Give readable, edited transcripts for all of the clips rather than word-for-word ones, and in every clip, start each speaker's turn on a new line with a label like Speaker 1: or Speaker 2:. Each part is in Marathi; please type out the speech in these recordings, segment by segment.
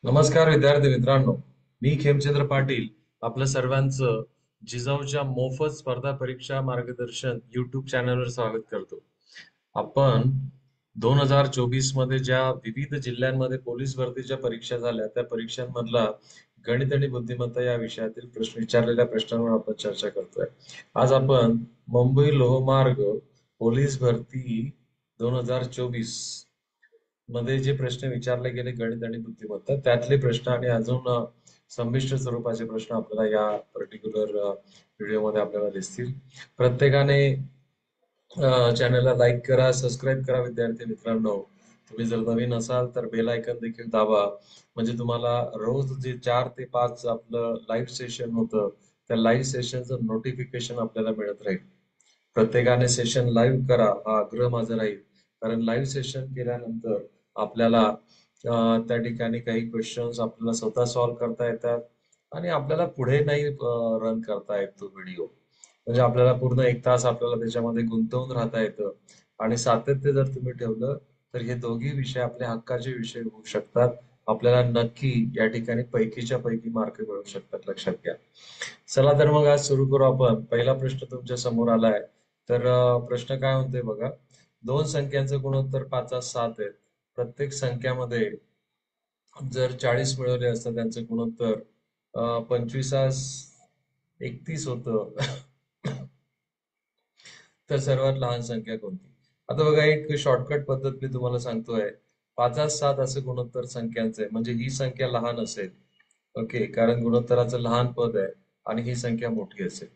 Speaker 1: नमस्कार विद्यार्थी मित्रांनो, मी खेमचंद्र पाटील आपल्या सर्वांचं जिजाऊच्या मोफत स्पर्धा परीक्षा मार्गदर्शन युट्यूब चॅनलवर स्वागत करतो. आपण 2024 मध्ये ज्या विविध जिल्ह्यांमध्ये पोलीस भरतीच्या परीक्षा झाल्या त्या परीक्षांमधला गणित आणि बुद्धिमत्ता या विषयातील प्रश्न विचारलेल्या प्रश्नांवर आपण चर्चा करतोय. आज आपण मुंबई लोहमार्ग पोलीस भरती 2024 मध्ये जे प्रश्न विचारले गेले गणित आणि बुद्धिमत्ता त्यातले प्रश्न आणि अजून संमिश्र स्वरूपाचे प्रश्न आपल्याला या पर्टिक्युलर व्हिडिओमध्ये आपल्याला दिसतील. प्रत्येकाने चॅनलला लाईक करा, सबस्क्राईब करा. विद्यार्थी मित्रांनो, तुम्ही जर नवीन असाल तर बेल आयकन देखील दाबा, म्हणजे तुम्हाला रोज जे 4 ते 5 आपलं लाईव्ह सेशन होतं त्या लाईव्ह सेशनचं नोटिफिकेशन आपल्याला मिळत राहील. प्रत्येकाने सेशन लाईव्ह करा हा आग्रह माझा राहील, कारण लाईव्ह सेशन केल्यानंतर आपल्याला त्या ठिकाणी काही क्वेश्चन्स आपल्याला स्वतः सॉल्व्ह करता येतात आणि आपल्याला पुढे नाही रन करता येत तो व्हिडिओ. म्हणजे आपल्याला पूर्ण 1 तास आपल्याला त्याच्यामध्ये गुंतवून राहता येतं आणि सातत्य जर तुम्ही ठेवलं तर हे दोघी विषय आपले हक्काचे विषय होऊ शकतात. आपल्याला नक्की या ठिकाणी पैकीच्या पैकी मार्क मिळू शकतात, लक्षात घ्या. चला तर मग आज सुरू करू आपण. पहिला प्रश्न तुमच्या समोर आलाय. तर प्रश्न काय म्हणतोय बघा. दोन संख्यांचं गुणोत्तर 5 7 आहेत. प्रत्येक संख्यामध्ये जर 40 मिळवले असता त्यांचं गुणोत्तर 25 31 होतं. तर सर्वात लहान संख्या कोणती? आता बघा, एक शॉर्टकट पद्धत मी तुम्हाला सांगतोय. 5 7 असं गुणोत्तर संख्यांचं आहे, म्हणजे ही संख्या लहान असेल. ओके, कारण गुणोत्तराचं लहान पद आहे आणि ही संख्या मोठी असेल.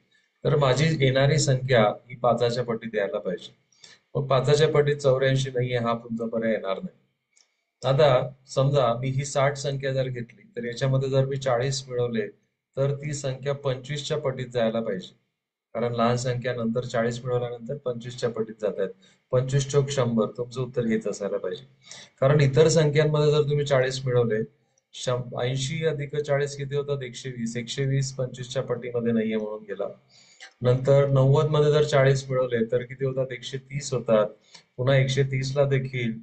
Speaker 1: तर माझी येणारी संख्या ही 5च्या पटीत यायला पाहिजे. मग 5च्या पटीत 84 नाहीये हा तुमचा पर्याय येणार नाही. आता समजा मी ही 60 संख्या जर घेतली तर याच्यामध्ये जर मी 40 मिळवले तर ती संख्या 25च्या पटीत जायला पाहिजे. कारण लहान संख्या नंतर 40 मिळवल्यानंतर 25च्या पटीत जात आहेत. 25 चोक 100, तुमचं उत्तर हेच असायला पाहिजे. कारण इतर संख्यांमध्ये जर तुम्ही 40 मिळवले, 80 अधिक 40 किती होतात? 120. 120 25च्या पटीमध्ये नाहीये म्हणून गेला. नंतर 90 मध्ये जर 40 मिळवले तर किती होतात? 130 होतात. पुन्हा 130 ला देखील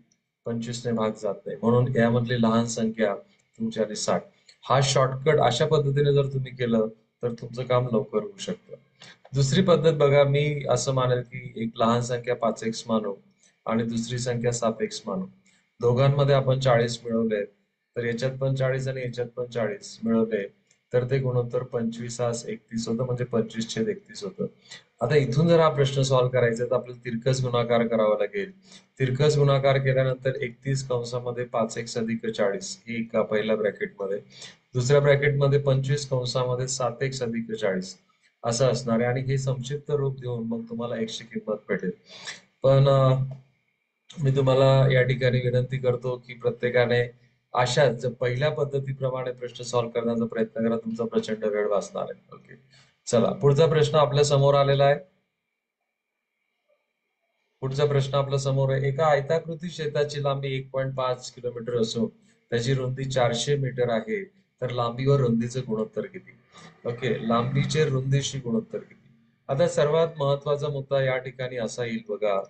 Speaker 1: 25 ने भाग जात नाही, म्हणून यामधली लहान संख्या तुमची आली 60. हा शॉर्टकट अशा पद्धतीने जर तुम्ही केलं तर तुमचं काम लवकर होऊ शकतं. दुसरी पद्धत बघा, मी असं मानेल की एक लहान संख्या 5x मानू आणि दुसरी संख्या 7x मानू. दोघांमध्ये आपण 40 मिळवले तर याच्यात पण 40 आणि याच्यात पण 40 मिळवले तर ते गुणोत्तर 25 31 होतं, म्हणजे 25/31 होतं. आता इथून जर हा प्रश्न सॉल्व्ह करायचा तर आपल्याला तिरकस गुणाकार करावा लागेल. तिरकस गुणाकार केल्यानंतर 31 कंसामध्ये 5x अधिक 40 ही एका पहिल्या ब्रॅकेटमध्ये, दुसऱ्या ब्रॅकेटमध्ये 25 कंसामध्ये 7x अधिक 40 असं असणार आहे. आणि हे संक्षिप्त रूप देऊन मग तुम्हाला x ची किंमत भेटेल. पण मी तुम्हाला या ठिकाणी विनंती करतो की प्रत्येकाने अशाच पहिल्या पद्धतीप्रमाणे प्रश्न सॉल्व्ह करण्याचा प्रयत्न करा. तुमचा प्रचंड वेळ वाचणार आहे. ओके, चला पुढचा प्रश्न आपल्या समोर आलेला आहे. पुढचा प्रश्न आपल्या समोर आहे. एका आयताकृती शेताची लांबी 1.5 किलोमीटर असून त्याची रुंदी 400 मीटर आहे, तर लांबी व रुंदीचे गुणोत्तर किती? ओके, लांबीचे रुंदीशी गुणोत्तर किती? आता सर्वात महत्वाचा मुद्दा या ठिकाणी असा येईल बघा.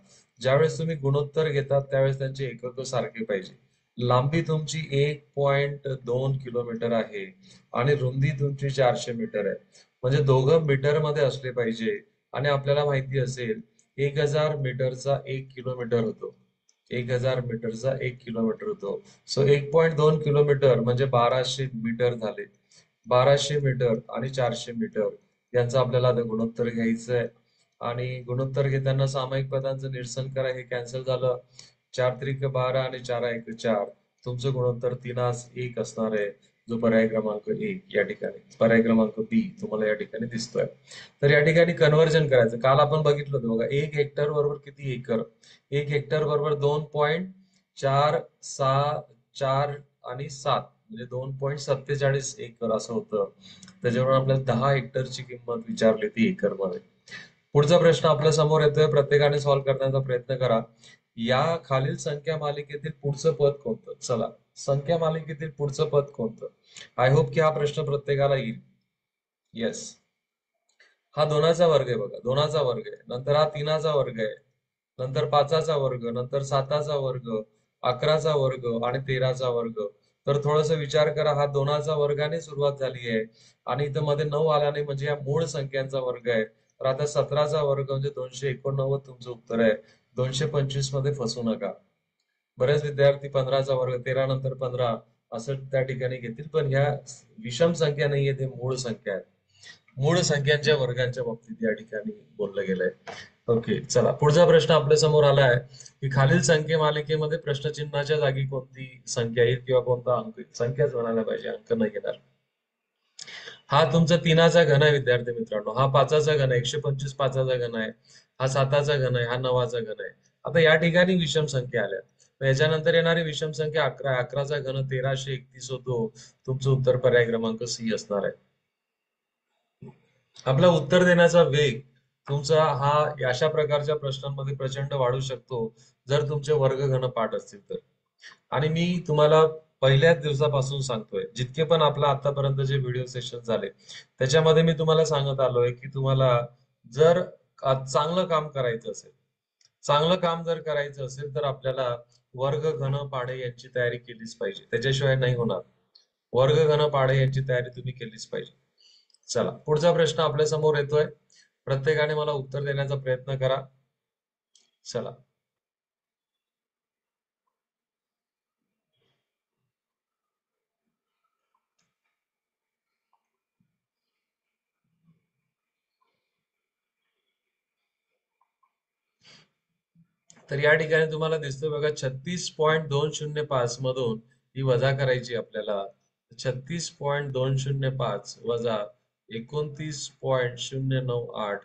Speaker 1: ज्यावेळेस तुम्ही गुणोत्तर घेतात त्यावेळेस त्यांचे एकक सारखे पाहिजे. लांबी तुमची 1.2 किलोमीटर आहे आणि रुंदी तुमची 400 मीटर आहे, म्हणजे दोघं मीटर मध्ये असले पाहिजे. आणि आपल्याला माहिती असेल 1000 मीटरचा 1 किलोमीटर होतो. 1000 मीटरचा 1 किलोमीटर होतो. सो 1.2 किलोमीटर म्हणजे 1200 मीटर झाले. 1200 मीटर आणि 400 मीटर यांचं आपल्याला आता गुणोत्तर घ्यायचं आहे. आणि गुणोत्तर घेताना सामायिक पदांचं निरसन करा, हे कॅन्सल झालं. 4 त्रिक 12 आणि 4 1 4, तुमचं गुणोत्तर 3 1 असणार आहे, जो पर्याय क्रमांक 1 या ठिकाणी, पर्याय क्रमांक बी तुम्हाला या ठिकाणी दिसतोय. तर या ठिकाणी कन्व्हर्जन करायचं. काल आपण बघितलं होतं बघा, 1 हेक्टर बरोबर किती एकर? 1 हेक्टर बरोबर 2.4 6 4 आणि 7, म्हणजे 2.47 एकर असं होतं. त्याच्यावर आपल्याला 10 हेक्टरची किंमत विचारली ती एकर मध्ये. पुढचा प्रश्न आपल्या समोर येतोय, प्रत्येकाने सॉल्व्ह करण्याचा प्रयत्न करा. या खालील संख्या मालिकेतील पुढचं पद कोणतं? चला, संख्या मालिकेतील पुढचं पद कोणतं? आय होप की हा प्रश्न प्रत्येकाला येईल. येस, हा 2चा वर्ग आहे बघा. 2चा वर्ग आहे, नंतर हा 3चा वर्ग आहे, नंतर 5चा वर्ग, नंतर 7चा वर्ग, 11चा वर्ग आणि 13चा वर्ग. तर थोडस विचार करा, हा 2चा वर्गाने सुरुवात झाली आहे आणि इथं मध्ये 9 आला नाही, म्हणजे या मूळ संख्यांचा वर्ग आहे. तर आता 17चा वर्ग म्हणजे 289 तुमचं उत्तर आहे. 225 मध्ये फसू नका. बरेच विद्यार्थी 15चा वर्ग, 13 नंतर 15 असं त्या ठिकाणी घेतील, पण ह्या विषम संख्या नाहीये, ते मूळ संख्या आहेत. मूळ संख्यांच्या वर्गांच्या बाबतीत या ठिकाणी बोललं गेलंय. ओके, चला पुढचा प्रश्न आपल्या समोर आला आहे की खालील संख्या मालिकेमध्ये प्रश्नचिन्हाच्या जागी कोणती संख्या येईल किंवा कोणता अंक येईल. संख्याच म्हणायला पाहिजे, अंक नाही येणार. हा तुमचा 3चा घन आहे विद्यार्थी मित्रांनो, हा 5चा घन आहे, 125 5चा घन आहे, हा 7चा घन आहे, हा 9चा घन आहे. आता या ठिकाणी विषम संख्या आल्या, याच्यानंतर येणारी विषम संख्या 11 आहे. 11चा घन 1331 होतो. तुमचं उत्तर पर्याय क्रमांक सी असणार आहे. आपला उत्तर देण्याचा वेग तुमचा हा अशा प्रकारच्या प्रश्नांमध्ये प्रचंड वाढू शकतो जर तुमचे वर्गघन पाठ असतील तर. आणि मी तुम्हाला पहिल्याच दिवसापासून सांगतोय, जितके पण आपला आतापर्यंत जे व्हिडिओ सेशन झाले त्याच्यामध्ये मी तुम्हाला सांगत आलोय की तुम्हाला जर चांगलं काम करायचं असेल, चांगलं काम जर करायचं असेल तर आपल्याला वर्ग घन पाढे यांची तयारी केलीच पाहिजे, त्याच्याशिवाय नाही होणार. वर्ग घन पाढे यांची तयारी तुम्ही केलीच पाहिजे. चला पुढचा प्रश्न आपल्या समोर येतोय, प्रत्येकाने मला उत्तर देण्याचा प्रयत्न करा. चला, तर या ठिकाणी तुम्हाला दिसतोय बघा, 36.205 मधून ही वजा करायची आपल्याला. 36.205 वजा 29.098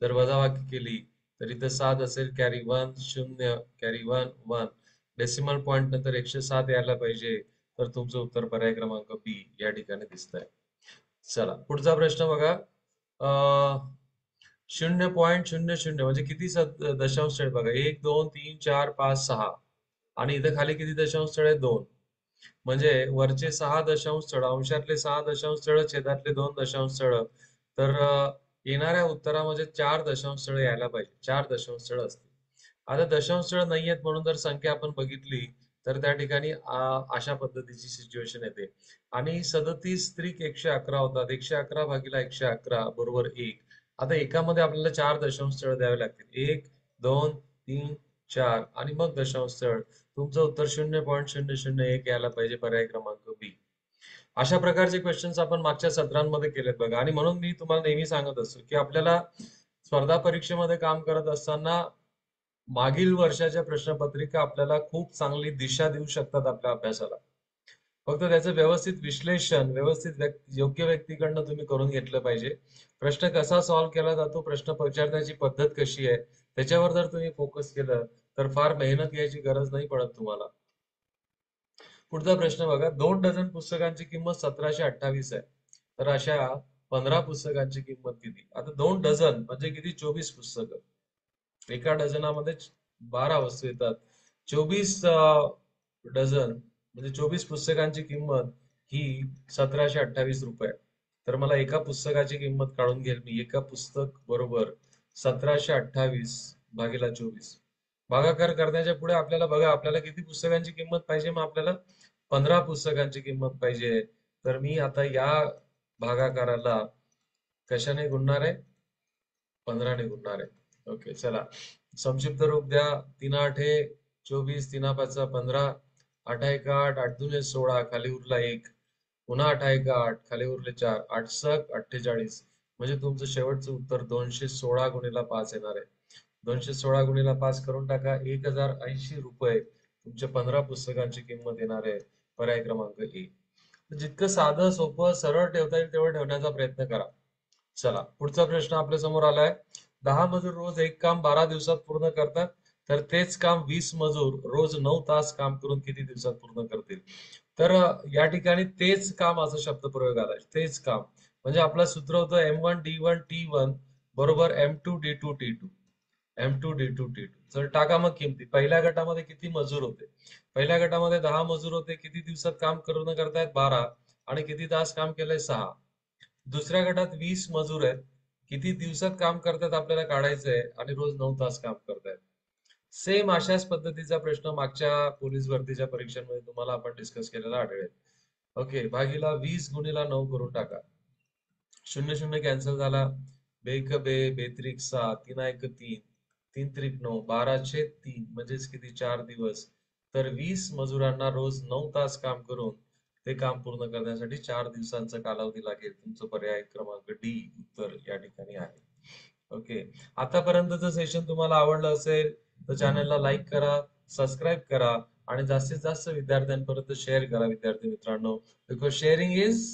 Speaker 1: जर वजाबाकी केली तर इथं 7 असेल, कॅरी 1 0, कॅरी 1 1, डेसिमल पॉइंट नंतर 107 यायला पाहिजे. तर तुमचं उत्तर पर्याय क्रमांक बी या ठिकाणी दिसत आहे. चला पुढचा प्रश्न बघा. 0.00 म्हणजे किती दशांश स्थळ बघा, 1 2 3 4 5 6 आणि इथं खाली किती दशांश स्थळ आहे, 2. म्हणजे वरचे 6 दशांश स्थळ, अंशातले 6 दशांश स्थळ, छेदातले 2 दशांश स्थळ. तर येणाऱ्या उत्तरामध्ये 4 दशांश स्थळ यायला पाहिजे, 4 दशांश स्थळ असतील. आता दशांश स्थळ नाही आहेत म्हणून जर संख्या आपण बघितली तर त्या ठिकाणी अशा पद्धतीची सिच्युएशन येते. आणि 37 त्रिक 111 होतात, 111 भागीला 111 बरोबर 1. आता एकामध्ये आपल्याला 4 दशांश स्थळ द्यावे लागतील, 1 2 3 4 आणि मग दशांश स्थळ. तुमचं उत्तर 0.001 यायला पाहिजे, पर्याय क्रमांक बी. अशा प्रकारचे क्वेश्चन्स आपण मागच्या सत्रांमध्ये केलेत बघा. आणि म्हणून मी तुम्हाला नेहमी सांगत असतो की आपल्याला स्पर्धा परीक्षेमध्ये काम करत असताना मागील वर्षाच्या प्रश्नपत्रिका आपल्याला खूप चांगली दिशा देऊ शकतात आपल्या अभ्यासाला. फक्त त्याचं व्यवस्थित विश्लेषण योग्य व्यक्तीकडनं तुम्ही करून घेतलं पाहिजे. प्रश्न कसा सॉल्व्ह केला जातो, प्रश्न विचारण्याची पद्धत कशी आहे, त्याच्यावर जर तुम्ही फोकस केलं तर फार मेहनत घ्यायची गरज नाही पडत तुम्हाला. पुढचा प्रश्न बघा, 2 डझन पुस्तकांची किंमत 1728 आहे. तर अशा 15 पुस्तकांची किंमत किती. आता 2 डझन म्हणजे किती, 24 पुस्तकं. एका डझनामध्ये 12 वस्तू येतात. 24 डझन म्हणजे 24 पुस्तकांची किंमत ही 1728 रुपये. तर मला एका पुस्तकाची किंमत काढून घेईल मी. एका पुस्तक बरोबर 1728 भागीला 24. भागाकार करण्याच्या पुढे आपल्याला बघा, आपल्याला किती पुस्तकांची किंमत पाहिजे, मग आपल्याला 15 पुस्तकांची किंमत पाहिजे. तर मी आता या भागाकाराला कशाने गुणणार आहे, 15 ने गुणणार आहे. ओके चला, संक्षिप्त रूप द्या. 3 8 24, 3 5 15, 8 1 8, 8 2 16, खाली उरला 1, पुन्हा 8 1 8, खाली उरले 4, 8 6 48. म्हणजे तुमचं शेवटचं उत्तर 216 गुणिला 5 येणार आहे. 216 गुणिला 5 करून टाका, 1080 रुपये तुमच्या 15 पुस्तकांची किंमत येणार आहे, पर्याय क्रमांक ए. जितकं साधं सोपं सरळ ठेवता येईल तेवढं ठेवण्याचा प्रयत्न करा. चला पुढचा प्रश्न आपल्या समोर आलाय. 10 मजूर रोज एक काम 12 दिवसात पूर्ण करतात, तर तेच काम 20 मजूर रोज 9 तास काम करून किती दिवसात पूर्ण करतील. तर या ठिकाणी तेच काम असं शब्द प्रयोग आलाय, तेच काम. म्हणजे आपलं सूत्र होतं M1 D1 T1 बरोबर M2 D2 T2. M2 D2 T2. तर टाका मग किमती. पहिल्या गटामध्ये किती मजूर होते, पहिल्या गटामध्ये 10 मजूर होते, किती दिवसात काम पूर्ण करतायत, 12, आणि किती तास काम केलंय, 6. दुसऱ्या गटात 20 मजूर आहेत, किती दिवसात काम करतात आपल्याला काढायचंय, आणि रोज 9 तास काम करतायत. सेम अशाच पद्धतीचा प्रश्न मागच्या पोलीस भरतीच्या परीक्षांमध्ये तुम्हाला आपण डिस्कस केलेला आढळेल. ओके, भागीला 20 गुणिला 9 करून टाका. शून्य शून्य कॅन्सल झाला. बेक बे, बेत्रिक 6, तीन एक 3, तीन त्रिक 9, 12/3 म्हणजेच किती 4 दिवस. तर 20 मजुरांना रोज 9 तास काम करून ते काम पूर्ण करण्यासाठी 4 दिवसांचा कालावधी लागेल. तुमचं पर्याय क्रमांक डी उत्तर या ठिकाणी आहे. ओके, आतापर्यंतचं सेशन तुम्हाला आवडलं असेल तर चॅनलला लाईक करा, सबस्क्राईब करा आणि जास्तीत जास्त विद्यार्थ्यांपर्यंत शेअर करा विद्यार्थी मित्रांनो. Because sharing is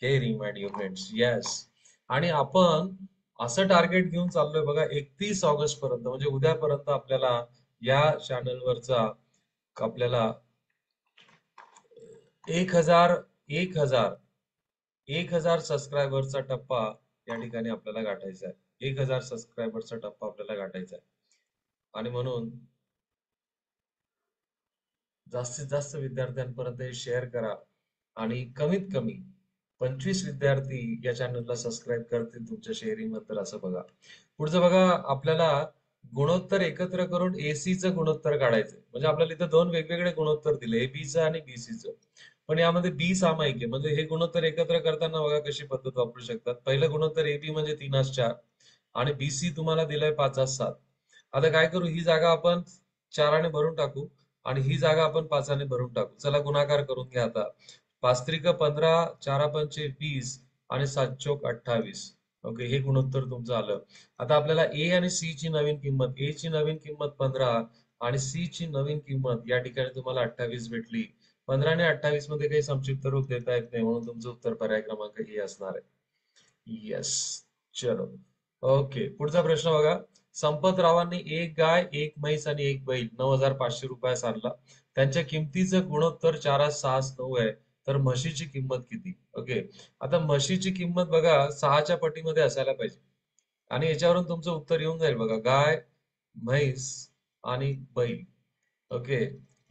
Speaker 1: caring my dear friends. Yes. आणि आपण असं टार्गेट घेऊन चाललोय बघा, 31 ऑगस्ट पर्यंत म्हणजे उद्यापर्यंत आपल्याला या चॅनलवरचा आपल्याला 1000 1000 1000 सबस्क्रायबरचा टप्पा या ठिकाणी आपल्याला गाठायचा आहे. 1000 सबस्क्रायबरचा टप्पा आपल्याला गाठायचा आहे. आणि म्हणून जास्तीत जास्त विद्यार्थ्यांपर्यंत हे शेअर करा आणि कमीत कमी 25 विद्यार्थी या चॅनलला सबस्क्राईब करतील तुमच्या शेअरिंग नंतर, असं बघा. पुढचं बघा, आपल्याला गुणोत्तर एकत्र करून एसीचं गुणोत्तर काढायचंय. म्हणजे आपल्याला इथं दोन वेगवेगळे गुणोत्तर दिले, एबीचं आणि बीसीचं. पण यामध्ये बी सामायिक आहे, म्हणजे हे गुणोत्तर एकत्र करताना बघा कशी पद्धत वापरू शकतात. पहिलं गुणोत्तर एबी म्हणजे 3:4 आणि बीसी तुम्हाला दिलंय 5:7. आता काय करू, ही जागा आपण 4ने भरून टाकू आणि ही जागा आपण 5ने भरून टाकू. चला गुणाकार करून घ्या आता. 5×3 = 15, 4×5 = 20 आणि 7×4 = 28. ओके, हे गुणोत्तर तुमचं आलं. आता आपल्याला ए आणि सी ची नवीन किंमत, ए ची नवीन किंमत 15 आणि सी ची नवीन किंमत या ठिकाणी तुम्हाला 28 भेटली. 15 आणि 28 मध्ये काही संक्षिप्त रूप देता येत नाही, म्हणून तुमचं उत्तर पर्याय क्रमांक ए असणार आहे. येस. चलो. ओके, पुढचा प्रश्न बघा. संपतरावांनी एक गाय, एक म्हैस आणि एक बैल 9,500 रुपयास आणला. त्यांच्या किमतीचं गुणोत्तर 4:6:9 आहे. तर म्हशीची किंमत किती? ओके, आता म्हशीची किंमत बघा 6च्या पटीमध्ये असायला पाहिजे आणि याच्यावरून तुमचं उत्तर येऊन जाईल बघा. गाय, म्हैस आणि बैल, ओके,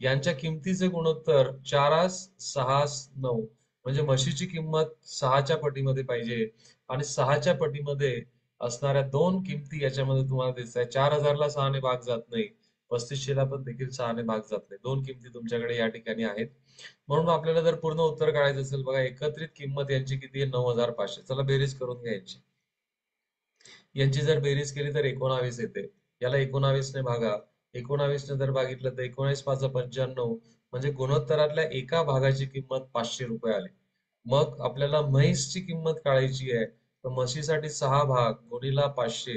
Speaker 1: यांच्या किमतीचे गुणोत्तर 4:6:9 म्हणजे म्हशीची किंमत 6च्या पटीमध्ये पाहिजे आणि 6च्या पटीमध्ये असणाऱ्या दोन किमती याच्यामध्ये तुम्हाला दिसत आहे. 4,000ला 6ने भाग जात नाही, 3500ला पण देखील 6ने भाग जात नाही. दोन किमती तुमच्याकडे या ठिकाणी आहेत. म्हणून आपल्याला जर पूर्ण उत्तर काढायचं असेल बघा, एकत्रित किंमत यांची किती आहे? 9,500. चला बेरीज करून घ्यायची. यांची जर बेरीज केली तर 19 येते. याला 19ने भागा. 19ने जर भागितलं तर 19×5 = 95 म्हणजे गुणोत्तरातल्या एका भागाची किंमत 500 रुपये आली. मग आपल्याला म्हैसची किंमत काढायची आहे. तर म्हशीसाठी 6 भाग गुणिला 500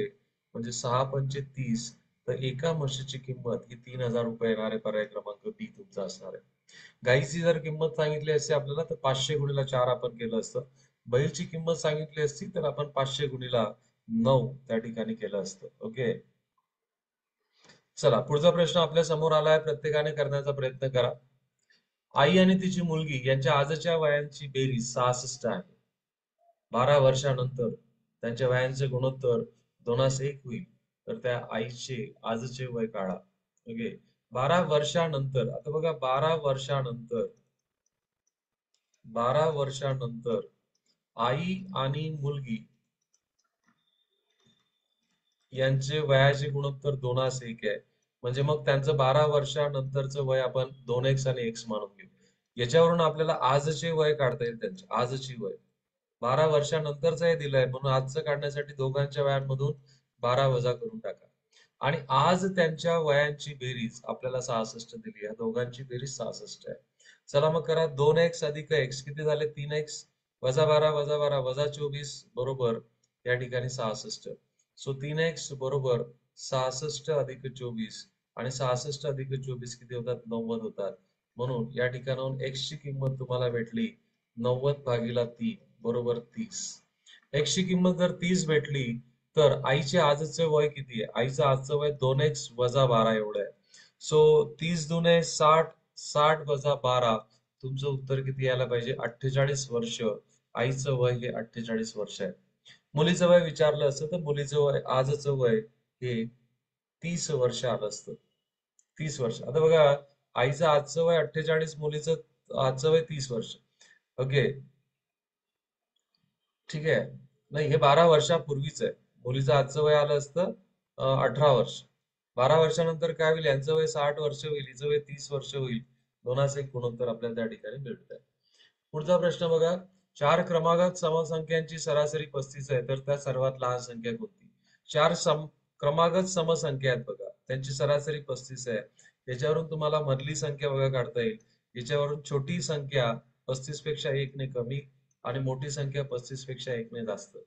Speaker 1: म्हणजे 6×5 = 30. तर एका म्हशीची किंमत ही 3,000 रुपये येणार आहे. पर्याय क्रमांक बी तुमचा असणार आहे. गाईची जर किंमत सांगितली असती आपल्याला तर 500 गुणिला 4 आपण केलं असतं. बैलची किंमत सांगितली असती तर आपण 500 गुणिला 9 त्या ठिकाणी केलं असतं. ओके, चला पुढचा प्रश्न आपल्या समोर आलाय, प्रत्येकाने करण्याचा प्रयत्न करा. आई आणि तिची मुलगी यांच्या आजच्या वयांची बेरीज 66 आहे. 12 वर्षानंतर त्यांच्या वयांचे गुणोत्तर 2:1 होईल. तर त्या आईचे आजचे वय काढा. ओके, 12 वर्षानंतर, आता बघा 12 वर्षानंतर आई आणि मुलगी यांचे वयाचे गुणोत्तर 2:1 आहे. म्हणजे मग त्यांचं 12 वर्षानंतरचं वय आपण 2x आणि x मानून घेऊ. याच्यावरून आपल्याला आजचे वय काढता येईल. त्यांचे आजची वय 12 वर्षानंतरचं हे दिलंय, म्हणून आजचं काढण्यासाठी दोघांच्या वयांमधून 12 वजा करून टाका. आणि आज त्यांच्या वयांची बेरीज आपल्याला 66 दिली आहे. दोघांची बेरीज 66 आहे. चला मग करा. 2x अधिक x किती झाले? 3x वजा 12 वजा 12 वजा 24 बरोबर या ठिकाणी 66. सो 3x बरोबर 66 अधिक 24 आणि 66 अधिक 24 किती होतात? 90 होतात. म्हणून या ठिकाणाहून x ची किंमत तुम्हाला भेटली 90/3 बरोबर 30. x ची किंमत जर 30 भेटली तर आईचे आजचे वय किती आहे? आईचं आजचं वय 2x वजा 12 एवढं आहे. सो 30 दुने 60, 60 वजा 12 तुमचं उत्तर किती यायला पाहिजे? 48 वर्ष. आईचं वय हे 48 वर्ष आहे. मुलीचं वय विचारलं असतं तर मुलीचं वय आजचं वय हे 30 वर्ष आलं असतं. 30 वर्ष. आता बघा, आईचं आजचं वय 48, मुलीचं आजचं वय 30 वर्ष. ओके, ठीक आहे. नाही, हे 12 वर्षापूर्वीच आहे. मुलीचं आजचं वय आलं असतं 18 वर्ष. 12 वर्षानंतर काय होईल? यांचं वय 60 वर्ष होईल, हिचं वय 30 वर्ष होईल. 2:1 गुणोत्तर आपल्याला त्या ठिकाणी मिळत आहे. पुढचा प्रश्न बघा. चार क्रमागत समसंख्यांची सरासरी 35 आहे, तर त्या सर्वात लहान संख्या कोणती? चार क्रमागत समसंख्या आहेत बघा, त्यांची सरासरी 35 आहे. याच्यावरून तुम्हाला मधली संख्या बघा काढता येईल. याच्यावरून छोटी संख्या 35 पेक्षा 1 ने कमी आणि मोठी संख्या 35 पेक्षा 1 ने जास्त.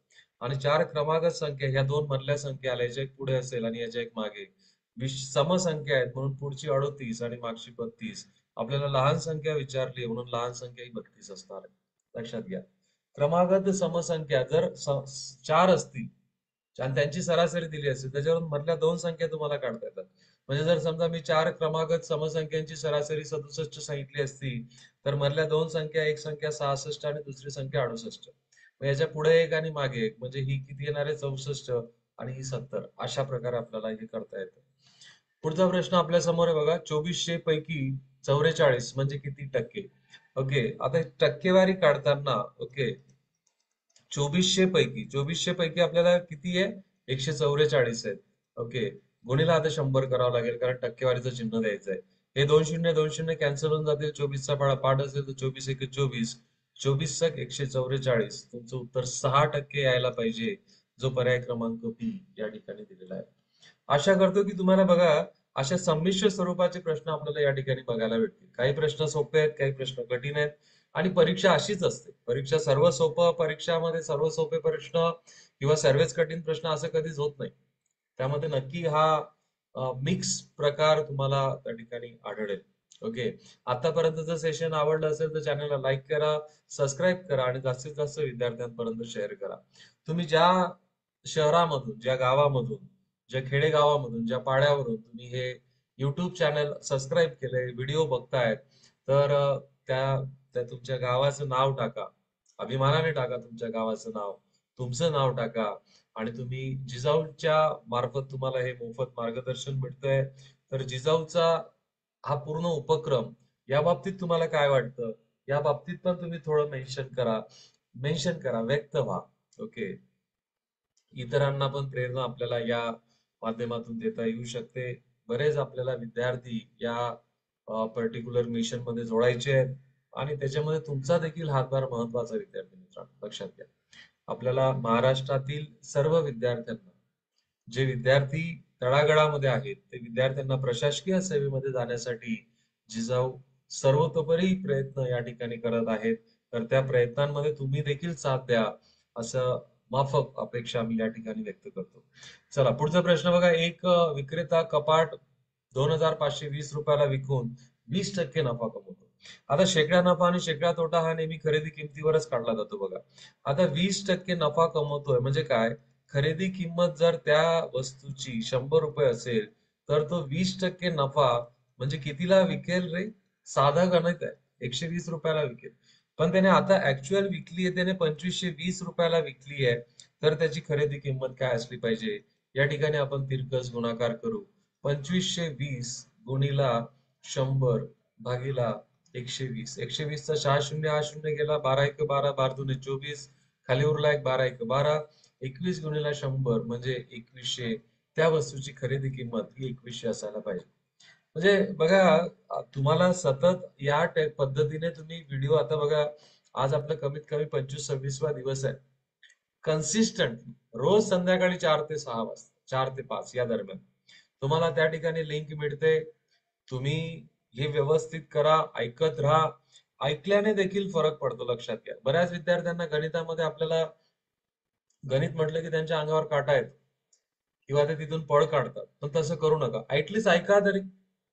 Speaker 1: आणि चार क्रमागत संख्या ह्या दोन मधल्या संख्या आल्या, याच्या एक पुढे असेल आणि याच्या एक मागे. समसंख्या आहेत म्हणून पुढची 38 आणि मागची 32. आपल्याला लहान संख्या विचारली म्हणून लहान संख्या ही 32 असणार आहे, लक्षात घ्या. क्रमागत समसंख्या जर चार असतील आणि त्यांची सरासरी दिली असेल, त्याच्यावरून मधल्या दोन संख्या तुम्हाला काढता येतात. म्हणजे जर समजा मी चार क्रमागत समसंख्यांची सरासरी 67 सांगितली असती, तर मधल्या दोन संख्या, एक संख्या 66 आणि दुसरी संख्या 68. मग याच्या पुढे एक आणि मागे एक, म्हणजे ही किती येणार आहे? 64 आणि ही 70. अशा प्रकारे आपल्याला हे करता येतं. पुढचा प्रश्न आपल्या समोर आहे बघा. 2400 पैकी 44 म्हणजे किती टक्के? ओके, आता टक्केवारी काढताना, ओके, 2400 पैकी आपल्याला किती आहे? 144 आहेत. ओके, गुणीला आता 100 करावं लागेल, कारण टक्केवारीचं चिन्ह द्यायचं आहे. हे दोन शून्य कॅन्सल होऊन जातील. 24चा पाठ असेल तर 24 एक 24, 24 144. तुमचं उत्तर 6% यायला पाहिजे, जो पर्याय क्रमांक बी या ठिकाणी दिलेला आहे. आशा करतो की तुम्हाला बघा अशा संमिश्र स्वरूपाचे प्रश्न आपल्याला या ठिकाणी बघायला भेटतील. काही प्रश्न सोपे आहेत, काही प्रश्न कठीण आहेत. आणि परीक्षा अशीच असते. परीक्षा सर्व सोपं, परीक्षामध्ये सर्व सोपे प्रश्न किंवा सर्वच कठीण प्रश्न असं कधीच होत नाही. त्यामध्ये नक्की हा मिक्स प्रकार तुम्हाला त्या ठिकाणी आढळेल. ओके, आतापर्यंतचं सेशन आवडलं असेल तर चॅनलला लाईक करा, सबस्क्राईब करा आणि जास्तीत जास्त विद्यार्थ्यांपर्यंत शेअर करा. तुम्ही ज्या शहरामधून, ज्या गावामधून, ज्या खेडेगावामधून, ज्या पाड्यावरून तुम्ही हे युट्यूब चॅनल सबस्क्राईब केलंय, व्हिडिओ बघतायत, तर त्या त्या तुमच्या गावाचं नाव टाका. अभिमानाने टाका तुमच्या गावाचं नाव, तुमचं नाव टाका. आणि तुम्ही जिजाऊच्या मार्फत तुम्हाला हे मोफत मार्गदर्शन मिळतंय, तर जिजाऊचा हा पूर्ण उपक्रम या बाबतीत तुम्हाला काय वाटतं, या बाबतीत पण तुम्ही थोडं मेन्शन करा, व्यक्त व्हा. ओके, इतरांना पण प्रेरणा आपल्याला या माध्यमातून देता येऊ शकते. बरेच आपल्याला विद्यार्थी या पर्टिक्युलर मिशन मध्ये जोडायचे आहेत आणि त्याच्यामध्ये तुमचा देखील हातभार महत्वाचा. विद्यार्थी मित्रांनो, लक्षात घ्या, आपल्याला महाराष्ट्रातील सर्व विद्यार्थ्यांना, जे विद्यार्थी तळागाळामध्ये आहेत, ते विद्यार्थ्यांना प्रशासकीय सेवेमध्ये जाण्यासाठी जिजाऊ सर्वतोपरी प्रयत्न या ठिकाणी करत आहेत. तर त्या प्रयत्नांमध्ये तुम्ही देखील साथ द्या, असं माफक अपेक्षा मी या ठिकाणी व्यक्त करतो. चला, पुढचा प्रश्न बघा. एक विक्रेता कपाट 2520 रुपयाला विकून 20% नफा कमवतो. आता शेकडा नफा आणि शेकडा तोटा हा नेहमी खरेदी किमतीवरच काढला जातो बघा. आता 20% नफा कमवतोय म्हणजे काय? खरेदी किंमत जर त्या वस्तूची 100 रुपये असेल, तर तो 20% नफा म्हणजे कितीला विकेल रे? साधा गणित आहे, 120 रुपयाला विकेल. पण त्याने आता ऍक्च्युअल विकली आहे, त्याने 2520 रुपयाला विकली आहे, तर त्याची खरेदी किंमत काय असली पाहिजे? या ठिकाणी आपण तिरकस गुणाकार करू. 2520 गुणीला 100 भागीला 120. 120चा 6 शून्य, हा शून्य गेला, 12 एक 12, 12 दुने 24, खाली उरला एक, 12 एक 12. 21 गुणीला 100 म्हणजे 2100. त्या वस्तूची खरेदी किंमत ही 2100 असायला पाहिजे. म्हणजे बघा, तुम्हाला सतत या पद्धतीने तुम्ही व्हिडिओ, आता बघा, आज आपलं कमीत कमी 25-26वा दिवस आहे. कन्सिस्टंट रोज संध्याकाळी 4 ते 6 वाजता, 4 ते 5 या दरम्यान तुम्हाला त्या ठिकाणी लिंक मिळते. तुम्ही हे व्यवस्थित करा, ऐकत राहा. ऐकल्याने देखील फरक पडतो, लक्षात घ्या. बऱ्याच विद्यार्थ्यांना गणितामध्ये, आपल्याला गणित म्हटलं की त्यांच्या अंगावर काटा येतो किंवा ते तिथून पळ काढतात. पण तसं करू नका. ऍटलीस्ट ऐका तरी.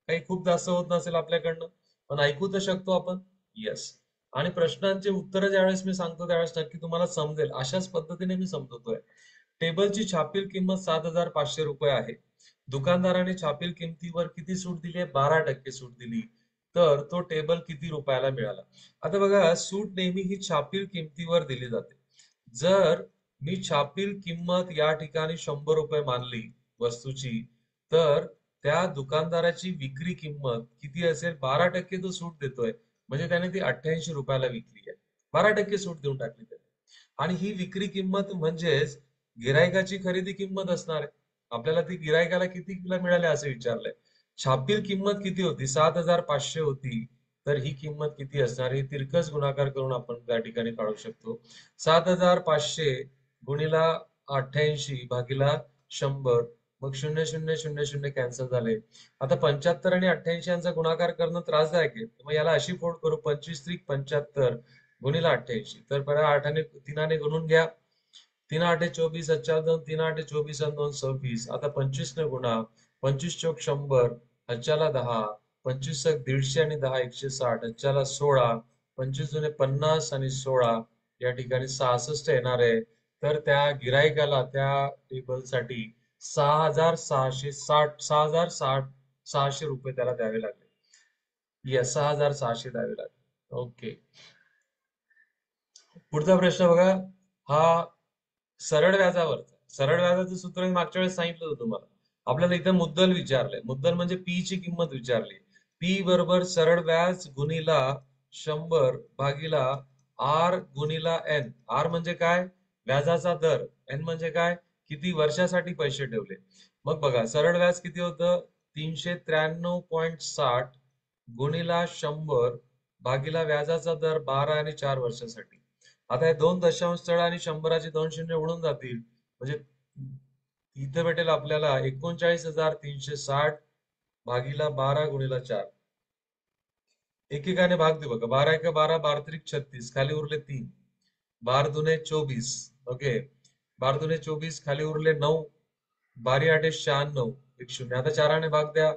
Speaker 1: काही खूप जास्त होत नसेल आपल्याकडनं, पण ऐकू तर शकतो आपण. येस. आणि प्रश्नांचे उत्तर ज्यावेळेस मी सांगतो त्यावेळेस नक्की तुम्हाला समजेल अशाच पद्धतीने मी समजवतोय. टेबलची छापील किंमत 7500 रुपये आहे. दुकानदाराने छापील किमतीवर किती सूट दिली आहे? 12% सूट दिली. तर तो टेबल किती रुपयाला मिळाला? आता बघा, सूट नेहमी ही छापील किमतीवर दिली जाते. जर मी छापील किंमत या ठिकाणी 100 रुपये मानली वस्तूची, तर त्या दुकानदाराची विक्री किंमत किती असेल? 12% तो सूट देतोय, म्हणजे त्याने ती 88 रुपयाला विकली आहे. 12% सूट देऊन टाकली त्याने. आणि ही विक्री किंमत म्हणजेच गिरायकाची खरेदी किंमत असणार आहे. आपल्याला ती गिरायकाला कितीला मिळाली असं विचारलंय. छापील किंमत किती होती? 7500 होती. तर ही किंमत किती असणार ही तिरकस गुणाकार करून आपण त्या ठिकाणी काढू शकतो. 7,500 गुणिला 88 भागीला 100, मग 0000 कॅन्सल झाले. आता 75 आणि 88 यांचा गुणाकार करणं त्रासदायक आहे, मग याला अशी फोड करू 25 त्रिक 75 गुणिला 88. तर बरं 8ने 3ने गुणून घ्या. 3 8 24, 2 3 8 24 आणि 2 26. आता 25 ने गुणा, 25 चौक 100, हच्याला 10, 25 150 आणि 10 160, हच्याला 16, 25 दुने 50 आणि 16 या ठिकाणी 66 येणार आहे. तर त्या गिराईकाला त्या टेबलसाठी 6,660 6,600 रुपये त्याला द्यावे लागले. येस, 6,600 द्यावे लागले. ओके, पुढचा प्रश्न बघा. हा सरळ व्याजावरचा. सरळ व्याजाचं सूत्र मी मागच्या वेळेस सांगितलं होतं तुम्हाला. आपल्याला इथे मुद्दल विचारलंय. मुद्दल म्हणजे पी ची किंमत विचारली. पी बरोबर सरळ व्याज गुणिला 100 भागीला आर गुणिला एन. आर म्हणजे काय? व्याजाचा दर. एन म्हणजे काय? किती वर्षासाठी पैसे ठेवले. मग बघा, सरळ व्याज किती होतं? 393.60 गुणिला 100 भागीला व्याजाचा दर 12 आणि 4 वर्षासाठी. आता हे 2 दशांश स्थळ आणि 100चे 2 शून्य उडून जातील, म्हणजे इथे भेटेल आपल्याला 39,360 भागीला 12 गुणिला 4. एकेकाने भाग दे बघा. 12 1 12, 12 त्रिक 36, खाली उरले 3, 12 दुने 24. ओके, 12 दुने 24, खाली उरले 9, 12 8 96, 1 शून्य. आता 4ने भाग द्या.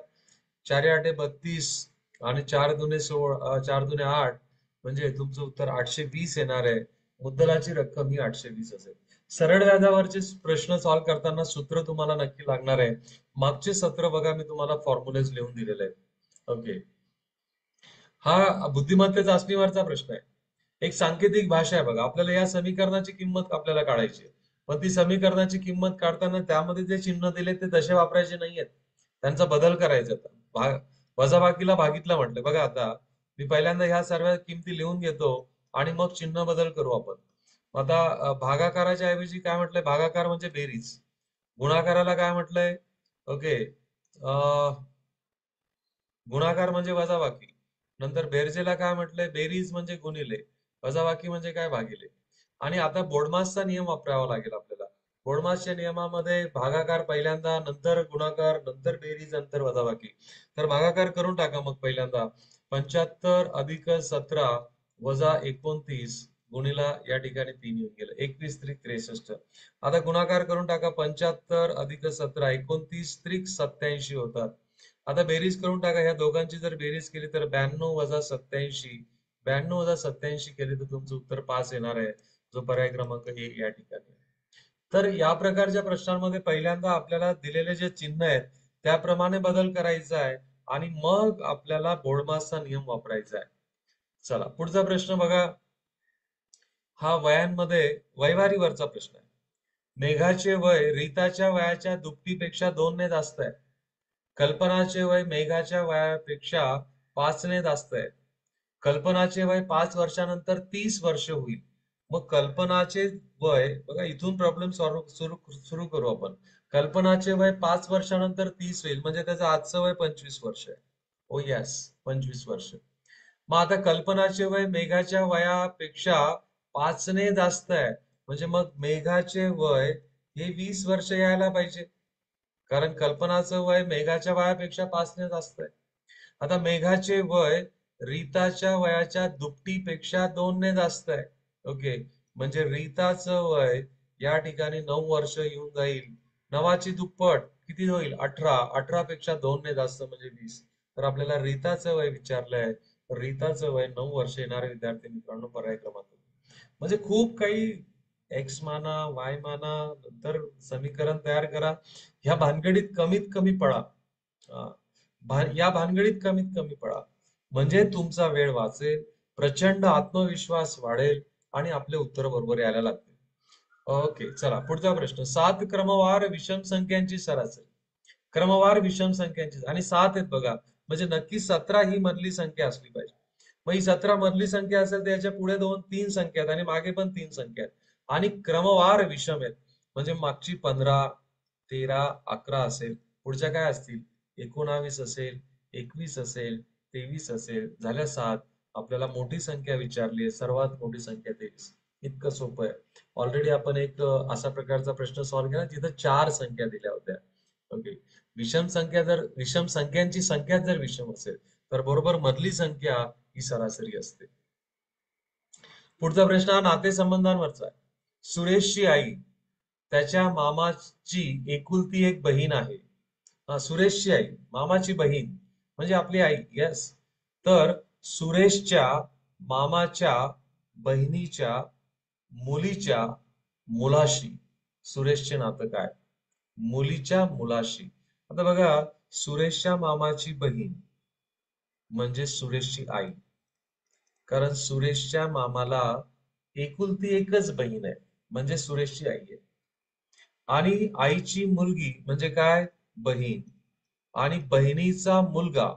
Speaker 1: 4 8 32 आणि 4 दुने 16, 4 दुने 8, म्हणजे तुमचं उत्तर 820 येणार आहे. मुद्दलाची रक्कम ही 820 असेल. सरळ व्याजावरचे प्रश्न सॉल्व्ह करताना सूत्र तुम्हाला नक्की लागणार आहे. मागचे सत्र बघा, मी तुम्हाला फॉर्म्युलेज लिहून दिलेले आहेत. ओके, हा बुद्धिमत्तेचा चाचणीवरचा प्रश्न आहे. एक सांकेतिक भाषा आहे बघा. आपल्याला या समीकरणाची किंमत आपल्याला काढायची आहे. पण ती समीकरणाची किंमत काढताना त्यामध्ये जे चिन्ह दिले ते तसे वापरायचे नाहीयेत, त्यांचा बदल करायचा. वजाबाकीला भागितलं म्हटलं बघा. आता मी पहिल्यांदा ह्या सर्व किमती लिहून घेतो आणि मग चिन्ह बदल करू आपण. आता भागाकाराच्या ऐवजी काय म्हटलंय? भागाकार म्हणजे बेरीज. गुणाकाराला काय म्हटलंय? ओके, गुणाकार म्हणजे वजाबाकी. नंतर बेरजेला काय म्हटलंय? बेरीज म्हणजे गुणिले, वजाबाकी म्हणजे काय? भागिले. आणि आता बोर्डमासचा नियम वापरावा लागेल आपल्याला. बोर्डमासच्या नियमामध्ये भागाकार पहिल्यांदा, नंतर गुणाकार, नंतर बेरीज, नंतर वजाबाकी. तर भागाकार करून टाका मग पहिल्यांदा. 75 अधिक 17 वजा 29 गुणिला या ठिकाणी 3 येऊन गेलं, 21 त्रिक 63. आता गुणाकार करून टाका. 75 अधिक 17 29 त्रिक 87 होतात. आता बेरीज करून टाका. ह्या दोघांची जर बेरीज केली तर 92 वजा 87, 92 वजा 87 केली तर तुमचं उत्तर 5 येणार आहे, जो पर्याय क्रमांक 1 या ठिकाणी. तर या प्रकारच्या प्रश्नांमध्ये पहिल्यांदा आपल्याला दिलेले जे चिन्ह आहेत त्याप्रमाणे बदल करायचा आहे आणि मग आपल्याला बोर्डमासचा नियम वापरायचा आहे. चला, पुढचा प्रश्न बघा. हा वयांमध्ये वयवारीवरचा प्रश्न आहे. मेघाचे वय रीताच्या वयाच्या दुपटीपेक्षा 2 ने जास्त आहे. कल्पनाचे वय मेघाच्या वयापेक्षा 5 ने जास्त आहे. कल्पनाचे वय 5 वर्षानंतर 30 वर्ष होईल. मग कल्पनाचे वय बघा, इथून प्रॉब्लेम सुरू करू आपण. कल्पनाचे वय 5 वर्षानंतर 30 होईल, म्हणजे त्याचं आजचं वय 25 वर्ष आहे. ओ यस, 25 वर्ष. मग आता कल्पनाचे वय मेघाच्या वयापेक्षा 5 ने जास्त आहे, म्हणजे मग मेघाचे वय हे 20 वर्ष यायला पाहिजे, कारण कल्पनाचं वय मेघाच्या वयापेक्षा 5 ने जास्त आहे. आता मेघाचे वय रीताच्या वयाच्या दुपटीपेक्षा 2 ने जास्त आहे. ओके, म्हणजे रीताचं वय या ठिकाणी 9 वर्ष येऊन जाईल. 9ची दुप्पट किती होईल? 18. 18 पेक्षा 2 ने जास्त म्हणजे 20. तर आपल्याला रीताचं वय विचारलंय. रीताचं वय 9 वर्ष येणारे विद्यार्थी मित्रांनो पर्याय क्रमांक. म्हणजे खूप काही एक्स माना, वाय माना, नंतर समीकरण तयार करा. ह्या भानगडीत कमीत कमी पळा. या भानगडीत कमीत कमी पळा, म्हणजे तुमचा वेळ वाचेल, प्रचंड आत्मविश्वास वाढेल आणि आपले उत्तर बरोबर यायला लागतील. ओके, चला पुढचा प्रश्न. 7 क्रमवार विषम संख्यांची सरासरी. क्रमवार विषम संख्यांची आणि 7 आहेत बघा, म्हणजे नक्की 17 ही मधली संख्या असली पाहिजे. मग ही 17 मधली संख्या असेल तर याच्या पुढे 3 संख्या आहेत आणि मागे पण 3 संख्या आहेत आणि क्रमवार विषम आहेत, म्हणजे मागची 15, 13, 11 असेल, पुढच्या काय असतील? 19 असेल, 21 असेल, 23 असेल, झाल्या 7. आपल्याला मोठी संख्या विचारली आहे, सर्वात मोठी संख्या 23. इतकं सोपं आहे. ऑलरेडी आपण एक असा प्रकारचा प्रश्न सॉल्व्ह केला जिथं 4 संख्या दिल्या होत्या. ओके. विषम संख्यांची संख्या जर विषम असेल तर बरोबर मधली संख्या ही सरासरी असते. पुढचा प्रश्न हा नातेसंबंधांवरचा आहे. सुरेशची आई त्याच्या मामाची एकुलती एक बहीण आहे. सुरेशची आई मामाची बहीण म्हणजे आपली आई. येस. तर सुरेशच्या मामाच्या बहिणीच्या मुलीच्या मुलाशी सुरेशचे नातं काय? मुलीच्या मुलाशी. आता बघा, सुरेशच्या मामाची बहीण म्हणजे सुरेशची आई, कारण सुरेशच्या मामाला एकुलती एकच बहीण आहे म्हणजे सुरेशची आई आहे. आणि आईची मुलगी म्हणजे काय? बहीण. आणि बहिणीचा मुलगा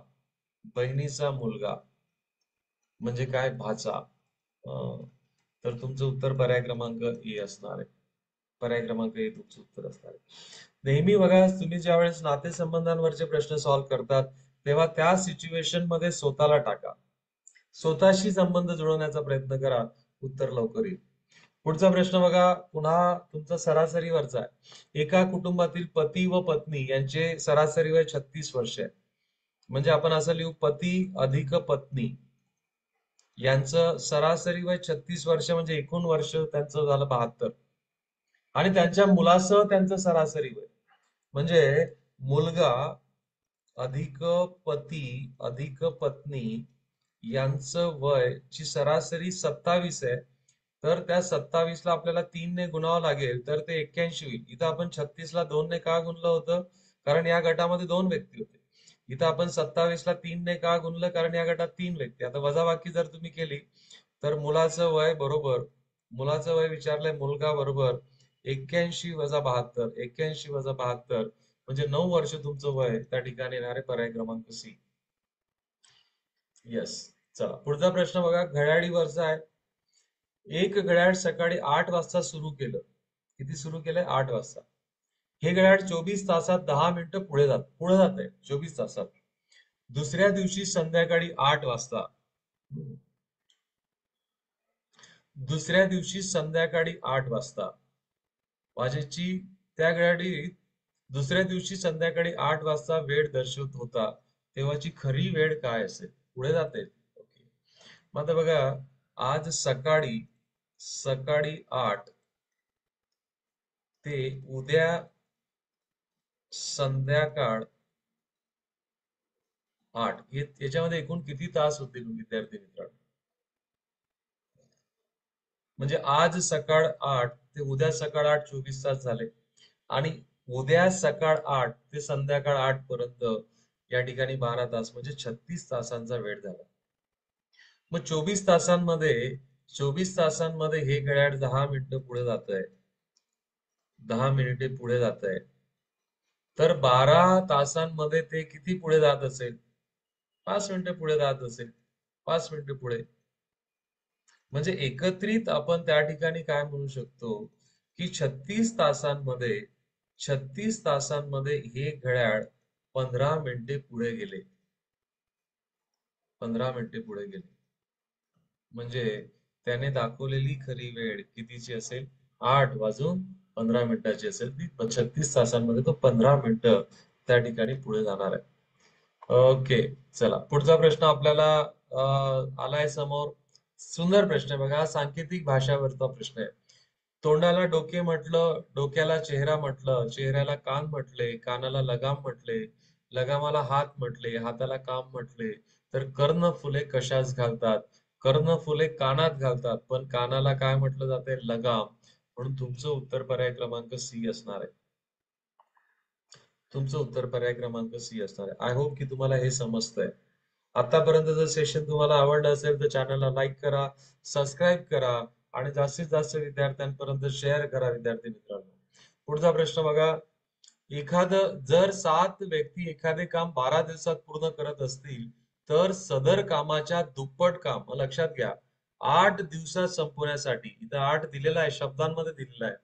Speaker 1: म्हणजे काय? भाचा. तर तुमचं उत्तर पर्याय क्रमांक ए असणार आहे. पर्याय क्रमांक ए तुमचं उत्तर असणार आहे. नेहमी बघा, तुम्ही ज्यावेळेस नातेसंबंधांवरचे प्रश्न सॉल्व्ह करतात तेव्हा त्या सिच्युएशन मध्ये स्वतःला टाका, स्वतःशी संबंध जुळवण्याचा प्रयत्न करा, उत्तर लवकर येईल. पुढचा प्रश्न बघा, पुन्हा तुमचा सरासरीवरचा आहे. एका कुटुंबातील पती व पत्नी यांचे सरासरी वय 36 वर्ष आहे. म्हणजे आपण असं लिहू, पती अधिक पत्नी यांचं सरासरी वय 36 वर्ष म्हणजे एकूण वर्ष त्यांचं झालं 72. आणि त्यांच्या मुलासह त्यांचं सरासरी वय म्हणजे मुलगा अधिक पती अधिक पत्नी यांचं वय ची सरासरी 27 आहे. तर त्या 27 ला आपल्याला 3 ने गुणावं लागेल तर ते 81 होईल. इथं आपण 36 ला 2 ने का गुणलं होतं? कारण या गटामध्ये 2 व्यक्ती होते. इथं आपण 27 ला 3 ने का गुणलं? कारण या गटात 3 व्यक्ती. आता वजाबाकी जर तुम्ही केली तर मुलाचं वय विचारलंय, मुलगा बरोबर 81 वजा 72. 81 वजा 72 म्हणजे 9 वर्ष तुमचं वय त्या ठिकाणी येणारे. पर्याय क्रमांक सी. येस. चला पुढचा प्रश्न बघा, घड्याळीवरचा आहे. एक घड्याळ सकाळी 8 वाजता सुरू केलं. किती सुरू केलंय? 8 वाजता. हे घड्याळ 24 तासात 10 मिनिटं पुढे जात आहे 24 तासात. दुसऱ्या दिवशी संध्याकाळी 8 वाजता दुसऱ्या दिवशी संध्याकाळी 8 वाजता वाजेची त्या घड्याळीत दुसऱ्या दिवशी संध्याकाळी 8 वाजता वेळ दर्शवत होता, तेव्हाची खरी वेळ काय असेल? पुढे जाते. ओके. मग आता बघा, आज सकाळी सकाळी 8 ते उद्या संध्याकाळ 8 याच्यामध्ये एकूण किती तास होतील विद्यार्थी मित्रांनो? म्हणजे आज सकाळ 8 ते उद्या सकाळ 8 24 तास झाले. आणि उद्या सकाळ 8 ते संध्याकाळ 8 पर्यंत या ठिकाणी 12 तास म्हणजे 36 तासांचा वेळ झाला. मग 24 तासांमध्ये हे घड्याळ 10 मिनिटं पुढे जात आहे, 10 मिनिटे पुढे जात आहे. तर 12 तासांमध्ये ते किती पुढे जात असेल? 5 मिनिटे पुढे जात असेल. 5 मिनिटे पुढे. म्हणजे एकत्रित आपण त्या ठिकाणी काय म्हणू शकतो की 36 तासांमध्ये हे घड्याळ 15 मिनिटे पुढे गेले. 15 मिनिटे पुढे गेले म्हणजे त्याने दाखवलेली खरी वेळ कितीची असेल? 8:15 असेल. ती 36 तासांमध्ये तो 15 मिनिटं त्या ठिकाणी पुढे जाणार आहे. ओके. चला पुढचा प्रश्न आपल्याला आलाय समोर. सुंदर प्रश्न आहे बघा, सांकेतिक भाषावरचा प्रश्न आहे. तोंडाला डोके म्हटलं, डोक्याला चेहरा म्हटलं, चेहऱ्याला कान म्हटले, कानाला लगाम म्हटले, लगामाला हात म्हटले, हाताला काम म्हटले, तर कर्णफुले कशास घालतात? कर्णफुले कानात घालतात, पण कानाला काय म्हटलं जाते? लगाम. म्हणून तुमचं उत्तर पर्याय क्रमांक सी असणार आहे. तुमचं उत्तर पर्याय क्रमांक सी असणार आहे. आय होप की तुम्हाला हे समजतंय. आतापर्यंत जर सेशन तुम्हाला आवडलं असेल तर चॅनलला लाईक करा, सबस्क्राईब करा आणि जास्तीत जास्त विद्यार्थ्यांपर्यंत शेअर करा विद्यार्थी मित्रांनो. पुढचा प्रश्न बघा, जर 7 व्यक्ती एखादे काम 12 दिवसात पूर्ण करत असतील तर सदर कामाच्या दुप्पट काम, लक्षात घ्या, 8 दिवसात संपवण्यासाठी, इथं 8 दिलेला आहे, शब्दांमध्ये दिलेला आहे,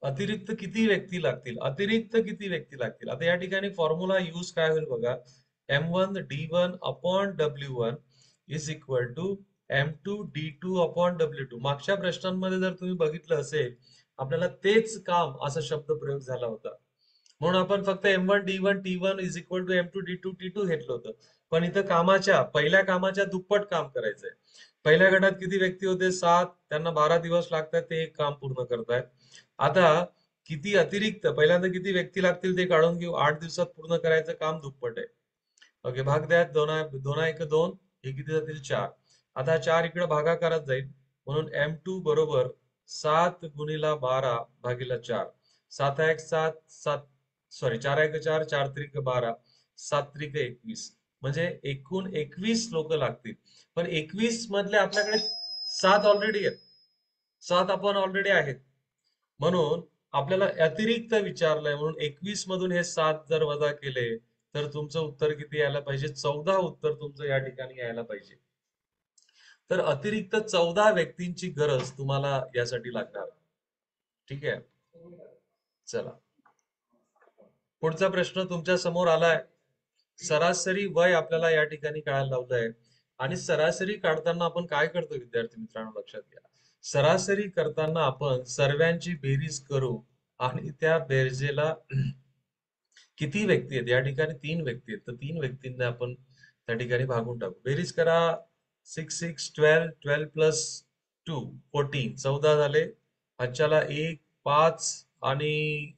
Speaker 1: अतिरिक्त किती व्यक्ती लागतील? आता या ठिकाणी फॉर्म्युला यूज काय होईल बघा. M1 D1 upon W1 is equal to M2 D2 upon W2. मागच्या प्रश्नांमध्ये जर तुम्ही बघितलं असेल, आपल्याला तेच काम असा शब्द प्रयोग झाला होता. म्हणून आपण फक्त M1 D1 T1 is equal to M2 D2 T2 घेतलं होतं. पण इथं पहिल्या कामाच्या दुप्पट काम करायचंय. पहिल्या गटात किती व्यक्ती होते? 7. त्यांना 12 दिवस लागतात ते एक काम पूर्ण करतायत. आता किती अतिरिक्त पहिल्यांदा किती व्यक्ती लागतील ते काढून घेऊ. 8 दिवसात पूर्ण करायचं काम दुप्पट आहे. ओके, भाग द्या. दोन एक 2, हे किती जातील? 4. आता 4 इकडे भागाकारात जाईल, म्हणून M2 बरोबर 7 गुणिला 12 भागीला 4. 7 एक 7, 7 सॉरी 4 एक 4, 4 त्रिक 12, 7 त्रिक 21. म्हणजे एकूण 21 लोक लागतील. पण 21 मधले आपल्याकडे 7 ऑलरेडी आहेत. 7 आपण ऑलरेडी आहेत. म्हणून आपल्याला अतिरिक्त विचारलंय, म्हणून 21 मधून हे 7 जर वजा केले तर तुमचं उत्तर किती यायला पाहिजे? 14 उत्तर तुमचं या ठिकाणी यायला पाहिजे. तर अतिरिक्त 14 व्यक्तींची गरज तुम्हाला यासाठी लागणार. ठीक आहे, चला पुढचा प्रश्न तुमच्या समोर आलाय. सरासरी वय आपल्याला या ठिकाणी काढायला लावलंय. आणि सरासरी काढताना आपण काय करतो विद्यार्थी मित्रांनो, लक्षात घ्या. सरासरी करताना आपण सर्वांची बेरीज करू आणि त्या बेरजेला किती व्यक्ती आहेत? या ठिकाणी 3 व्यक्ती आहेत, तर 3 व्यक्तींना आपण त्या ठिकाणी भागून टाकू. बेरीज करा. 6 6 12, 12 प्लस 2 14, 14 झाले. आजच्याला 1 5 आणि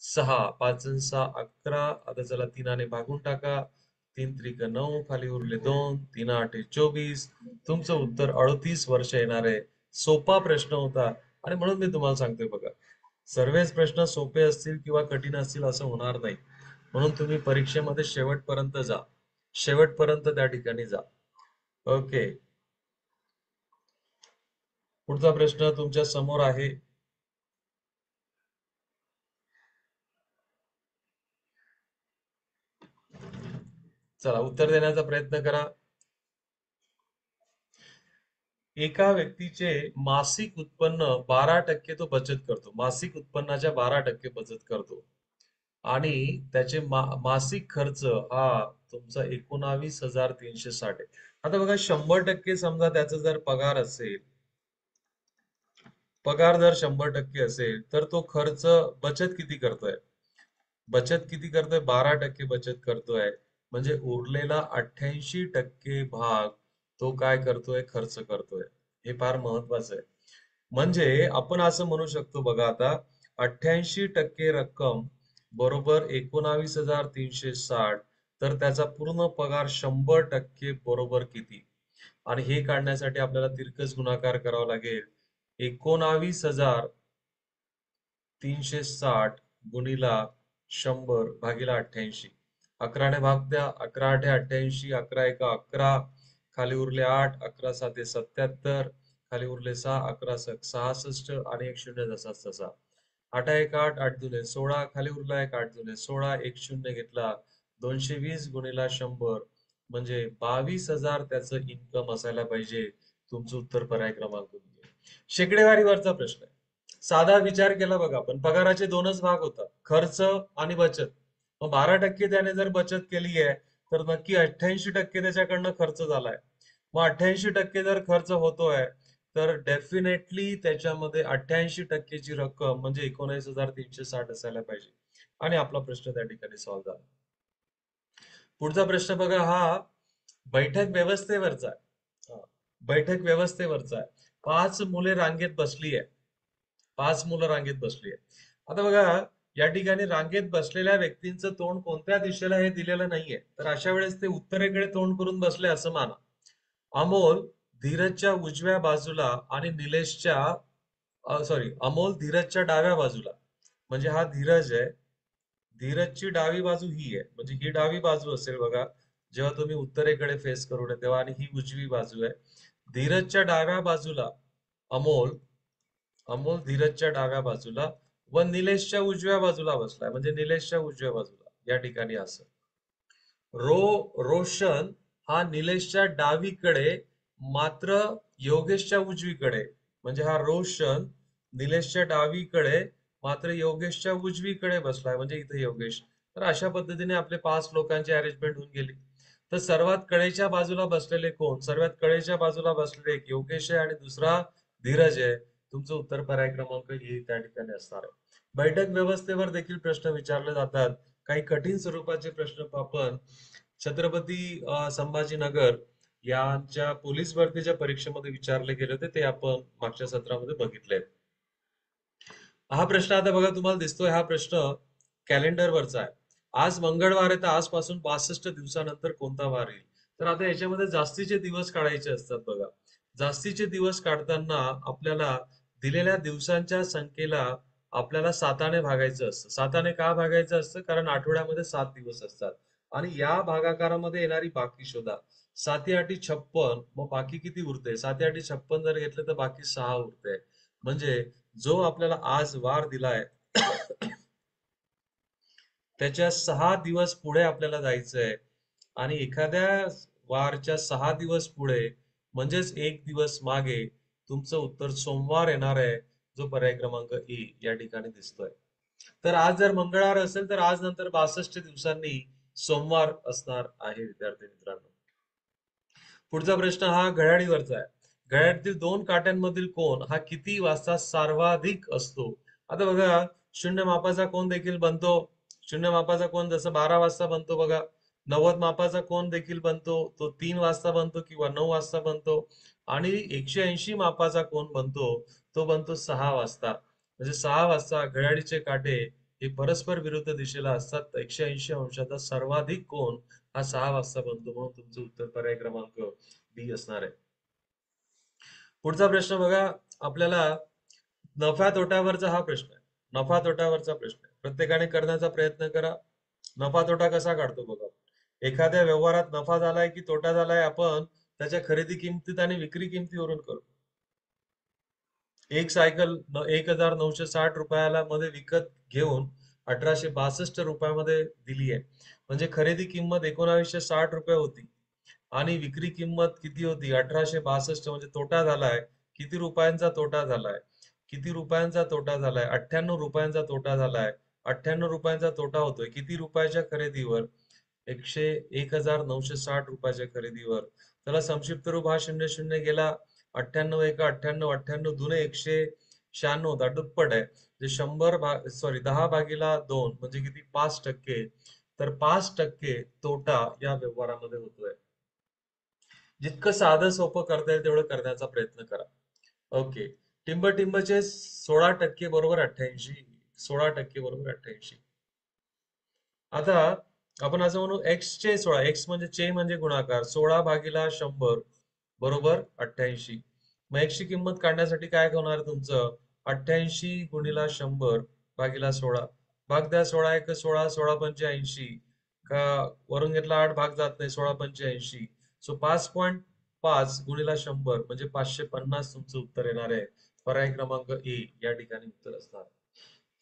Speaker 1: 6, 5 आणि 6 11. आता चला 3 भागून टाका. 3 त्रिक 9, खाली उरले 2, 3 8 24. तुमचं उत्तर 38 वर्ष येणार आहे. सोपा प्रश्न होता आणि म्हणून मी तुम्हाला सांगतोय बघा, सर्वच प्रश्न सोपे असतील किंवा कठीण असतील असं होणार नाही. म्हणून तुम्ही परीक्षेमध्ये शेवटपर्यंत जा, शेवटपर्यंत त्या ठिकाणी जा. ओके, पुढचा प्रश्न तुमच्या समोर आहे. चला उत्तर देण्याचा प्रयत्न करा. एका व्यक्तीचे मासिक उत्पन्न 12% तो बचत करतो. मासिक उत्पन्नाच्या 12% बचत करतो आणि त्याचे मासिक खर्च हा तुमचा 19,360 आहे. आता बघा, 100% समजा त्याचा जर पगार असेल, पगार जर 100% असेल, तर तो खर्च बचत किती करतोय? बचत किती करतोय? 12% बचत करतोय. म्हणजे उरलेला 88% भाग तो काय करतोय? खर्च करतोय. हे फार महत्वाचं आहे. म्हणजे आपण असं म्हणू शकतो बघा, आता 88% रक्कम बरोबर 19,360, तर त्याचा पूर्ण पगार 100% बरोबर किती? आणि हे काढण्यासाठी आपल्याला तिरकस गुणाकार करावा लागेल. 19,360 गुणिला 100 भागीला 88. 11 भाग द्या. 11 8 88, 11 1 11, खाली उरले 8, 11 7 77, खाली उरले 6, 11 66 आणि 1 0 जसाच तसा. 8 1 8, 8 2 16, खाली उरला 1, 8 2 16, 1 0 घेतला. 220 गुणिला 100 म्हणजे 22,000 त्याचं इन्कम असायला पाहिजे. तुमचं उत्तर पर्याय क्रमांक B. शेकडेवारीवरचा प्रश्न आहे. साधा विचार केला बघा, पण पगाराचे 2च भाग होतात, खर्च आणि बचत. मग 12% त्याने जर बचत केली आहे, तर नक्की 88% त्याच्याकडनं खर्च झालाय. मग 88% जर खर्च होतोय, तर डेफिनेटली त्याच्यामध्ये 88%ची रक्कम म्हणजे 19,360 असायला पाहिजे. आणि आपला प्रश्न त्या ठिकाणी सॉल्व्ह झाला. पुढचा प्रश्न बघा, हा बैठक व्यवस्थेवरचा आहे. बैठक व्यवस्थेवरचा आहे. 5 मुले रांगेत बसली आहे. 5 मुलं रांगेत बसली आहे. आता बघा, या ठिकाणी रांगेत बसलेल्या व्यक्तींचं तोंड कोणत्या दिशेला हे दिलेलं नाहीये. तर अशा वेळेस ते उत्तरेकडे तोंड करून बसले असं माना. अमोल धीरजच्या उजव्या बाजूला आणि निलेशच्या सॉरी, अमोल धीरजच्या डाव्या बाजूला. म्हणजे हा धीरज आहे. धीरजची डावी बाजू ही आहे, म्हणजे ही डावी बाजू असेल बघा जेव्हा तुम्ही उत्तरेकडे फेस करू नये तेव्हा, आणि ही उजवी बाजू आहे. धीरजच्या डाव्या बाजूला अमोल अमोल धीरजच्या डाव्या बाजूला व निलेशच्या उजव्या बाजूला बसलाय, म्हणजे निलेशच्या उजव्या बाजूला या ठिकाणी असं. रोशन हा निलेशच्या डावीकडे मात्र योगेशच्या उजवीकडे, म्हणजे हा रोशन निलेशच्या डावीकडे मात्र योगेशच्या उजवीकडे बसलाय, म्हणजे इथे योगेश. तर अशा पद्धतीने आपले 5 लोकांची अरेंजमेंट होऊन गेली. तर सर्वात कडेच्या बाजूला बसलेले कोण? सर्वात कडेच्या बाजूला बसलेले एक योगेश आहे आणि दुसरा धीरज आहे. तुमचं उत्तर पर्याय क्रमांक ए त्या ठिकाणी असणार आहे. बैठक व्यवस्थेवर देखील प्रश्न विचारले जातात. काही कठीण स्वरूपाचे प्रश्न आपण छत्रपती संभाजीनगर यांच्या पोलीस भरतीच्या परीक्षेमध्ये विचारले गेले होते, ते आपण मागच्या सत्रामध्ये बघितले. हा प्रश्न आता बघा तुम्हाला दिसतोय, हा प्रश्न कॅलेंडरवरचा आहे. आज मंगळवार आहे, तर आजपासून 62 दिवसानंतर कोणता वार येईल? तर आता याच्यामध्ये जास्तीचे दिवस काढायचे असतात बघा. जास्तीचे दिवस काढताना आपल्याला दिलेल्या दिवसांच्या संख्येला आपल्याला 7ने भागायचं असतं. 7ने का भागायचं असतं? कारण आठवड्यामध्ये 7 दिवस असतात आणि या भागाकारामध्ये येणारी बाकी शोधा. 7 56, मग बाकी किती उरते? 7 जर घेतले तर बाकी 6 उरते. म्हणजे जो आपल्याला आज वार दिलाय त्याच्या 6 दिवस पुढे आपल्याला जायचंय आणि एखाद्या वारच्या 6 दिवस पुढे म्हणजेच एक दिवस मागे तुमचं उत्तर सोमवार येणार आहे, जो पर्याय क्रमांक ए या ठिकाणी दिसतोय. तर आज जर मंगळवार असेल तर आज नंतर 62 दिवसांनी सोमवार असणार आहे विद्यार्थी मित्रांनो. पुढचा प्रश्न हा घड्याळीवरचा आहे. घड्याळातील 2 काट्यांमधील कोण हा किती वाजता सर्वाधिक असतो? आता बघा, शून्य मापाचा कोण देखील बनतो. शून्य मापाचा कोण जसं 12 वाजता बनतो बघा. 90 मापाचा कोण देखील बनतो, तो 3 वाजता बनतो किंवा 9 वाजता बनतो. आणि 180 मापाचा कोण बनतो, तो बनतो 6 वाजता. म्हणजे 6 वाजता घड्याळीचे काटे हे परस्पर विरुद्ध दिशेला असतात. 180 अंशाचा सर्वाधिक कोण हा 6 वाजता बनतो, म्हणून तुमचं उत्तर पर्याय क्रमांक बी असणार आहे. पुढचा प्रश्न बघा, आपल्याला नफ्या तोट्यावरचा हा प्रश्न आहे. नफा तोट्यावरचा प्रश्न आहे, प्रत्येकाने करण्याचा प्रयत्न करा. नफा तोटा कसा काढतो बघा. एखाद्या व्यवहारात नफा झालाय की तोटा झालाय, आपण त्याच्या खरेदी किमतीत आणि विक्री किमतीवरून करतो. एक सायकल 1960 रुपयाला मध्ये विकत घेऊन 1862 रुपयामध्ये दिली आहे. म्हणजे खरेदी किंमत 1960 रुपये होती आणि विक्री किंमत किती होती? 1862. म्हणजे तोटा झालाय किती रुपयांचा? तोटा झालाय किती रुपयांचा? तोटा झालाय 98 रुपयांचा तोटा झालाय. 98 रुपयांचा तोटा होतोय किती रुपयाच्या खरेदीवर? 1960 रुपयाच्या खरेदीवर. त्याला संक्षिप्त रूप हा 00 गेला. 98 एक 98, 98 दुने 196 होता, दुप्पट आहे. जे 10 भागीला 2 म्हणजे किती? 5%. तर 5% तोटा या व्यवहारामध्ये होतोय. जितकं साधं सोपं करता येईल तेवढं करण्याचा प्रयत्न करा. ओके. टिंबचे 16% बरोबर 88. 16% बरोबर 88. आता आपण असं म्हणू, एक्स चे 16, एक्स म्हणजे म्हणजे गुणाकार, 16 भागीला 100 बरोबर 88. मग एक्स ची किंमत काढण्यासाठी काय होणार तुमचं? 88 गुणिला 100 भागीला 16. भाग द्या, 16 एक 16, 16 पंचे 80. का वरून घेतला 8 भाग जात नाही, 16 पंचे 80. सो 5.5 गुणिला 100 म्हणजे 550 तुमचं उत्तर येणार आहे. पर्याय क्रमांक ए या ठिकाणी उत्तर असणार.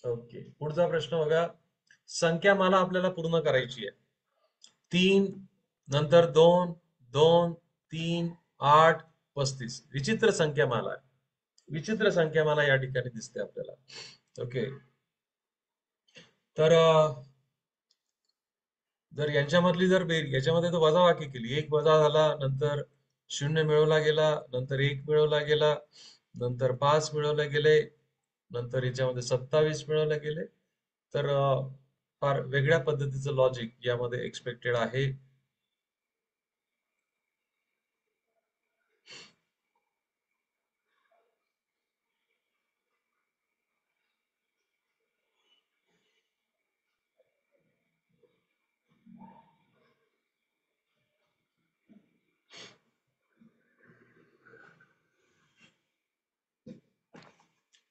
Speaker 1: ओके. पुढचा प्रश्न बघा, संख्यामाला आपल्याला पूर्ण करायची आहे. 3 नंतर 2, 2, 3, 8, 35. विचित्र संख्यामाला आहे. विचित्र संख्यामाला या ठिकाणी दिसते आपल्याला. ओके. तर जर यांच्यामधली जर याच्यामध्ये तर वजाबाकी केली, 1 वजा झाला, नंतर 0 मिळवला गेला, नंतर 1 मिळवला गेला, नंतर 5 मिळवले गेले, नंतर याच्यामध्ये 27 मिळवले गेले. तर फार वेगळ्या पद्धतीचं लॉजिक यामध्ये एक्सपेक्टेड आहे.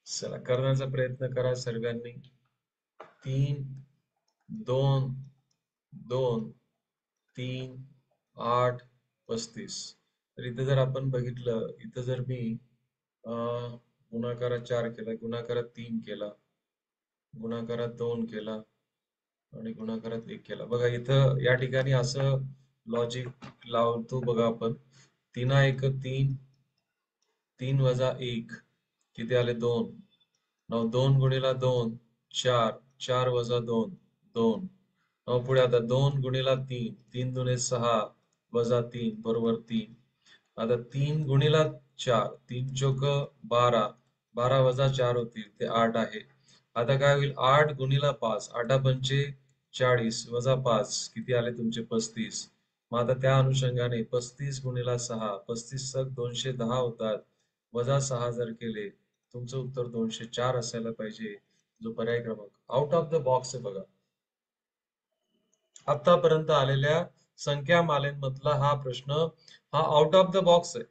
Speaker 1: चला करण्याचा प्रयत्न करा सर्वांनी. 3, 2, 2, 3, 8, 35. तर इथं जर आपण बघितलं, इथं जर मी गुणाकारात 4 केला, गुणाकारात 3 केला, गुणाकारात 2 केला आणि गुणाकारात 1 केला. बघा इथं या ठिकाणी असं लॉजिक लावतो बघा आपण. 3 1 3, 3 वजा 1 किती आले? 2. 2 गुणिला 2 4, 4 वजा 2 2. पुढे आता 2 गुणिला 3, 3 दुने 6, वजा 3 बरोबर 3. आता 3 गुणिला 4, 3 चोक 12, 12 वजा 4 होतील ते 8 आहे. आता काय होईल, 8 गुणिला 5, 8 पंचे 40 वजा 5 किती आले तुमचे 35. मग आता त्या अनुषंगाने 35 गुणिला 6, 35 सक 210 होतात, वजा 6 जर केले तुमचं उत्तर 204 असायला पाहिजे, जो पर्याय क्रमांक आउट ऑफ द बॉक्स आहे बघा. आतापर्यंत आलेल्या संख्या मालेमधला हा प्रश्न हा आउट ऑफ द बॉक्स आहे.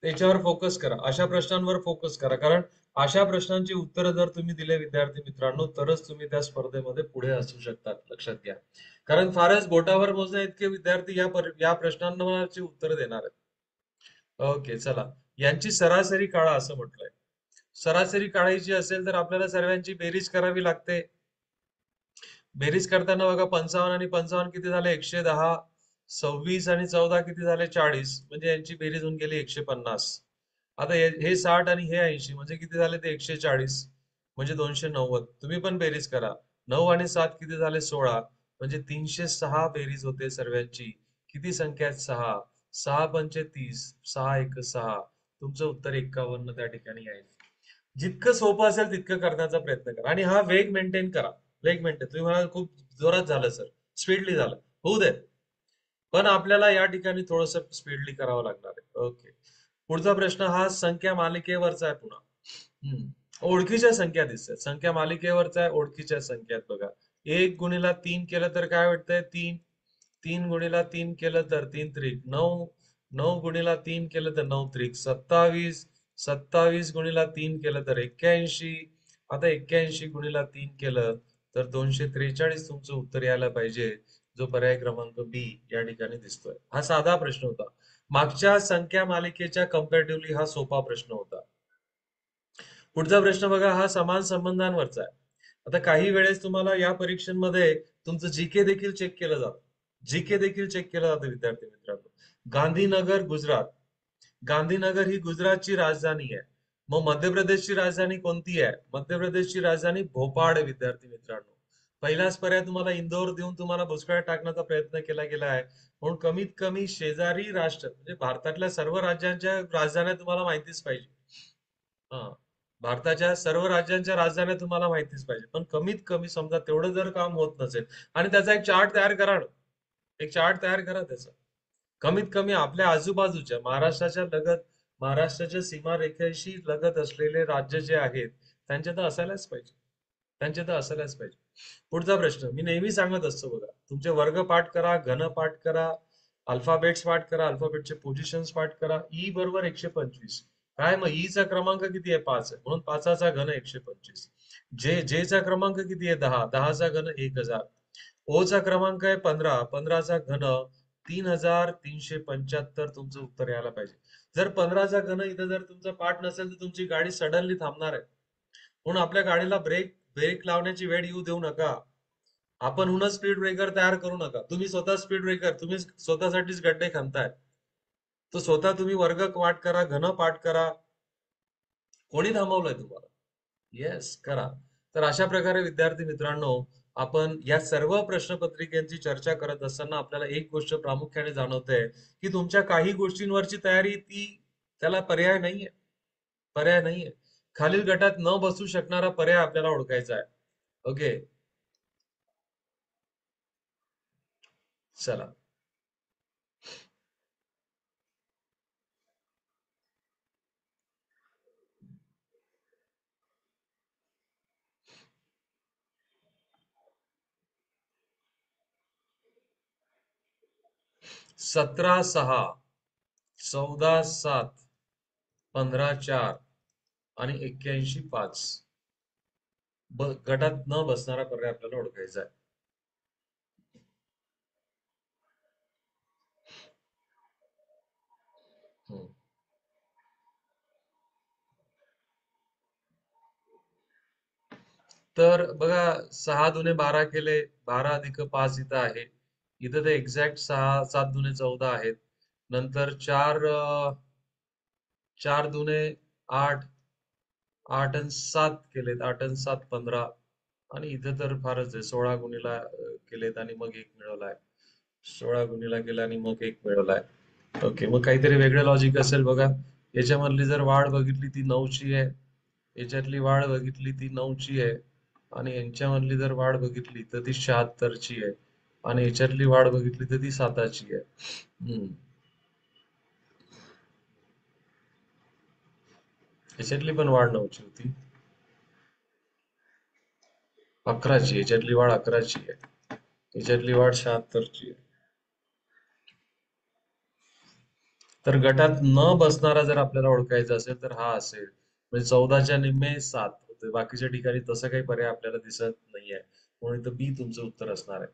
Speaker 1: त्याच्यावर फोकस करा, अशा प्रश्नांवर फोकस करा, कारण अशा प्रश्नांची उत्तरं जर तुम्ही दिले विद्यार्थी मित्रांनो तरच तुम्ही त्या स्पर्धेमध्ये पुढे असू शकतात, लक्षात घ्या. कारण फारच बोटावर मोजण्या इतके विद्यार्थी या प्रश्नांची उत्तर देणार आहेत. ओके चला, यांची सरासरी काढा असं म्हटलंय. सरासरी काढायची असेल तर आपल्याला सर्वांची बेरीज करावी लागते. बेरीज करताना बघा 55 आणि 55 किती झाले 110, 26 आणि 14 किती झाले 40, म्हणजे यांची बेरीज होऊन गेली 150. आता हे 60 आणि हे 80 म्हणजे किती झाले ते 140, म्हणजे 290. तुम्ही पण बेरीज करा, 9 आणि 7 किती झाले 16, म्हणजे 306 बेरीज होते सर्वांची. किती संख्या आहेत 6, 6 पंचे 30, 6 एक 6, तुमचं उत्तर 51 त्या ठिकाणी आहे. जितकं सोपं असेल तितकं करण्याचा प्रयत्न करा आणि हा वेग मेंटेन करा. वेग मेंटेन, तुम्ही म्हणाल खूप जोरात झालं सर, स्पीडली झालं, होऊ दे, पण आपल्याला या ठिकाणी थोडस स्पीडली करावं लागणार आहे. ओके, पुढचा प्रश्न हा संख्या मालिकेवरचा आहे पुन्हा. ओळखीच्या संख्या दिसतात, संख्या मालिकेवरचा आहे, ओळखीच्या संख्यात बघा. 1 गुणिला 3 केलं तर काय वाटतंय 3, 3 गुणिला 3 केलं तर 3 त्रिक 9, 9 गुणिला 3 केलं तर 9 त्रिक 27, 27 गुणिला 3 केलं तर 81. आता 81 गुणिला 3 केलं तर 243 तुमचं उत्तर यायला पाहिजे, जो पर्याय क्रमांक बी या ठिकाणी दिसतोय. हा साधा प्रश्न होता, मागच्या संख्या मालिकेच्या कम्पॅरेटिव्हली हा सोपा प्रश्न होता. पुढचा प्रश्न बघा, हा समान संबंधांवरचा आहे. आता काही वेळेस तुम्हाला या परीक्षेमध्ये तुमचं जीके देखील चेक केलं जातं. जीके देखील चेक केलं जातं विद्यार्थी मित्रांनो. गांधीनगर गुजरात, गांधीनगर ही गुजरातची राजधानी आहे. मग मध्य प्रदेशची राजधानी कोणती आहे? मध्य प्रदेशची राजधानी भोपाळ आहे विद्यार्थी मित्रांनो. पहिलाच पर्याय तुम्हाला इंदोर देऊन तुम्हाला भुसकाळात टाकण्याचा प्रयत्न केला गेला आहे, म्हणून कमीत कमी शेजारी राष्ट्र म्हणजे भारतातल्या सर्व राज्यांच्या राजधान्या तुम्हाला माहितीच पाहिजे. हा, भारताच्या सर्व राज्यांच्या राजधान्या तुम्हाला माहितीच पाहिजे, पण कमीत कमी समजा तेवढं जर काम होत नसेल आणि त्याचा एक चार्ट तयार करा ना. एक चार्ट तयार करा त्याचा. कमीत कमी आपल्या आजूबाजूच्या महाराष्ट्राच्या लगत, महाराष्ट्राच्या सीमारेषेशी लगत असलेले राज्य जे आहेत त्यांचे तर असायलाच पाहिजे, त्यांचे तर असायलाच पाहिजे. पुढचा प्रश्न मी नेहमी सांगत असतो बघा, तुमचे वर्ग पाठ करा, घन पाठ करा, अल्फाबेट्स पाठ करा, अल्फाबेटचे पोझिशन्स पाठ करा. ई बरोबर 125, काय मग ई चा क्रमांक किती आहे 5 आहे, म्हणून 5चा घन 125. जे चा क्रमांक किती आहे 10, 10चा घन 1000. ओ चा क्रमांक आहे 15, 15चा घन 3375 तुमचं उत्तर यायला पाहिजे. जर 15चा घन इथं जर तुमचा पाठ नसेल तर तुमची गाडी सडनली थांबणार आहे, म्हणून आपल्या गाडीला ब्रेक ब्रेक लावण्याची वेळ येऊ देऊ नका. आपण हुनच स्पीड ब्रेकर तयार करू नका. तुम्ही स्वतः स्पीड ब्रेकर, तुम्ही स्वतःसाठीच गड्डे खणताय. तर स्वतः तुम्ही वर्ग पाठ करा, घन पाठ करा, कोणी थांबवलंय तुम्हाला? येस करा. तर अशा प्रकारे विद्यार्थी मित्रांनो, आपण या सर्व प्रश्नपत्रिकांची चर्चा करत असताना आपल्याला एक गोष्ट प्रामुख्याने जाणवते की तुमच्या काही गोष्टींवरची तयारी ती त्याला पर्याय नाहीये, पर्याय नाहीये. खालील गटात न बसू शकणारा पर्याय आपल्याला ओळखायचा आहे. ओके चला, 17 6, 14 7, 15 4 आणि 81 5 गटात न बसणारा पर्याय आपल्याला ओळखायचा आहे. हम्म. तर बघा, 6 दुने 12 केले, 12 अधिक 5 इथं आहे. इथं ते एक्झॅक्ट 6, 7 दुने 14 आहेत. नंतर 4 4 दुने 8, 8 आणि 7 केलेत, 8 आणि 7 15, आणि इथं तर फारच आहे, 16 गुणीला केलेत आणि मग एक मिळवलाय. 16 गुणिला केला आणि मग 1 मिळवलाय. ओके, मग काहीतरी वेगळं लॉजिक असेल बघा. याच्यामधली जर वाढ बघितली ती 9ची आहे, याच्यातली वाढ बघितली ती 9ची आहे, आणि यांच्यामधली जर वाढ बघितली तर ती 76ची आहे, आणि याच्यातली वाढ बघितली तर ती 7ची आहे. हम्म. याच्यातली पण वाढ 9ची होती. 11ची, याच्यातली वाढ 11ची आहे, याच्यातली वाढ 76ची आहे. तर गटात न बसणारा जर आपल्याला ओळखायचा असेल तर हा असेल, म्हणजे 14च्या निम्मे 7 होते. बाकीच्या ठिकाणी तसं काही पर्याय आपल्याला दिसत नाहीये, म्हणून इथं बी तुमचं उत्तर असणार आहे.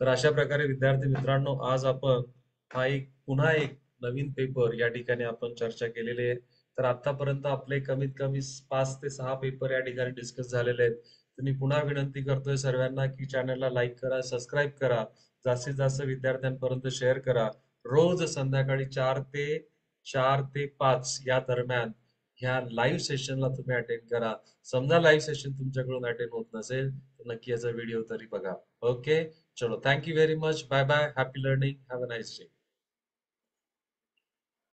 Speaker 1: तर अशा प्रकारे विद्यार्थी मित्रांनो, आज आपण हा एक पुन्हा एक नवीन पेपर या ठिकाणी आपण चर्चा केलेली आहे. तर आतापर्यंत आपले कमीत कमी 5 ते 6 पेपर या ठिकाणी डिस्कस झालेले आहेत. तर मी पुन्हा विनंती करतोय सर्वांना की चॅनलला लाईक करा, सबस्क्राईब करा, जास्तीत जास्त विद्यार्थ्यांपर्यंत शेअर करा. रोज संध्याकाळी 4 ते 5 या दरम्यान ह्या लाईव्ह सेशनला तुम्ही अटेंड करा. समजा लाईव्ह सेशन तुमच्याकडून अटेंड होत नसेल तर नक्की याचा व्हिडिओ तरी बघा. ओके, चलो, thank you very much, bye bye, happy learning, have a nice day.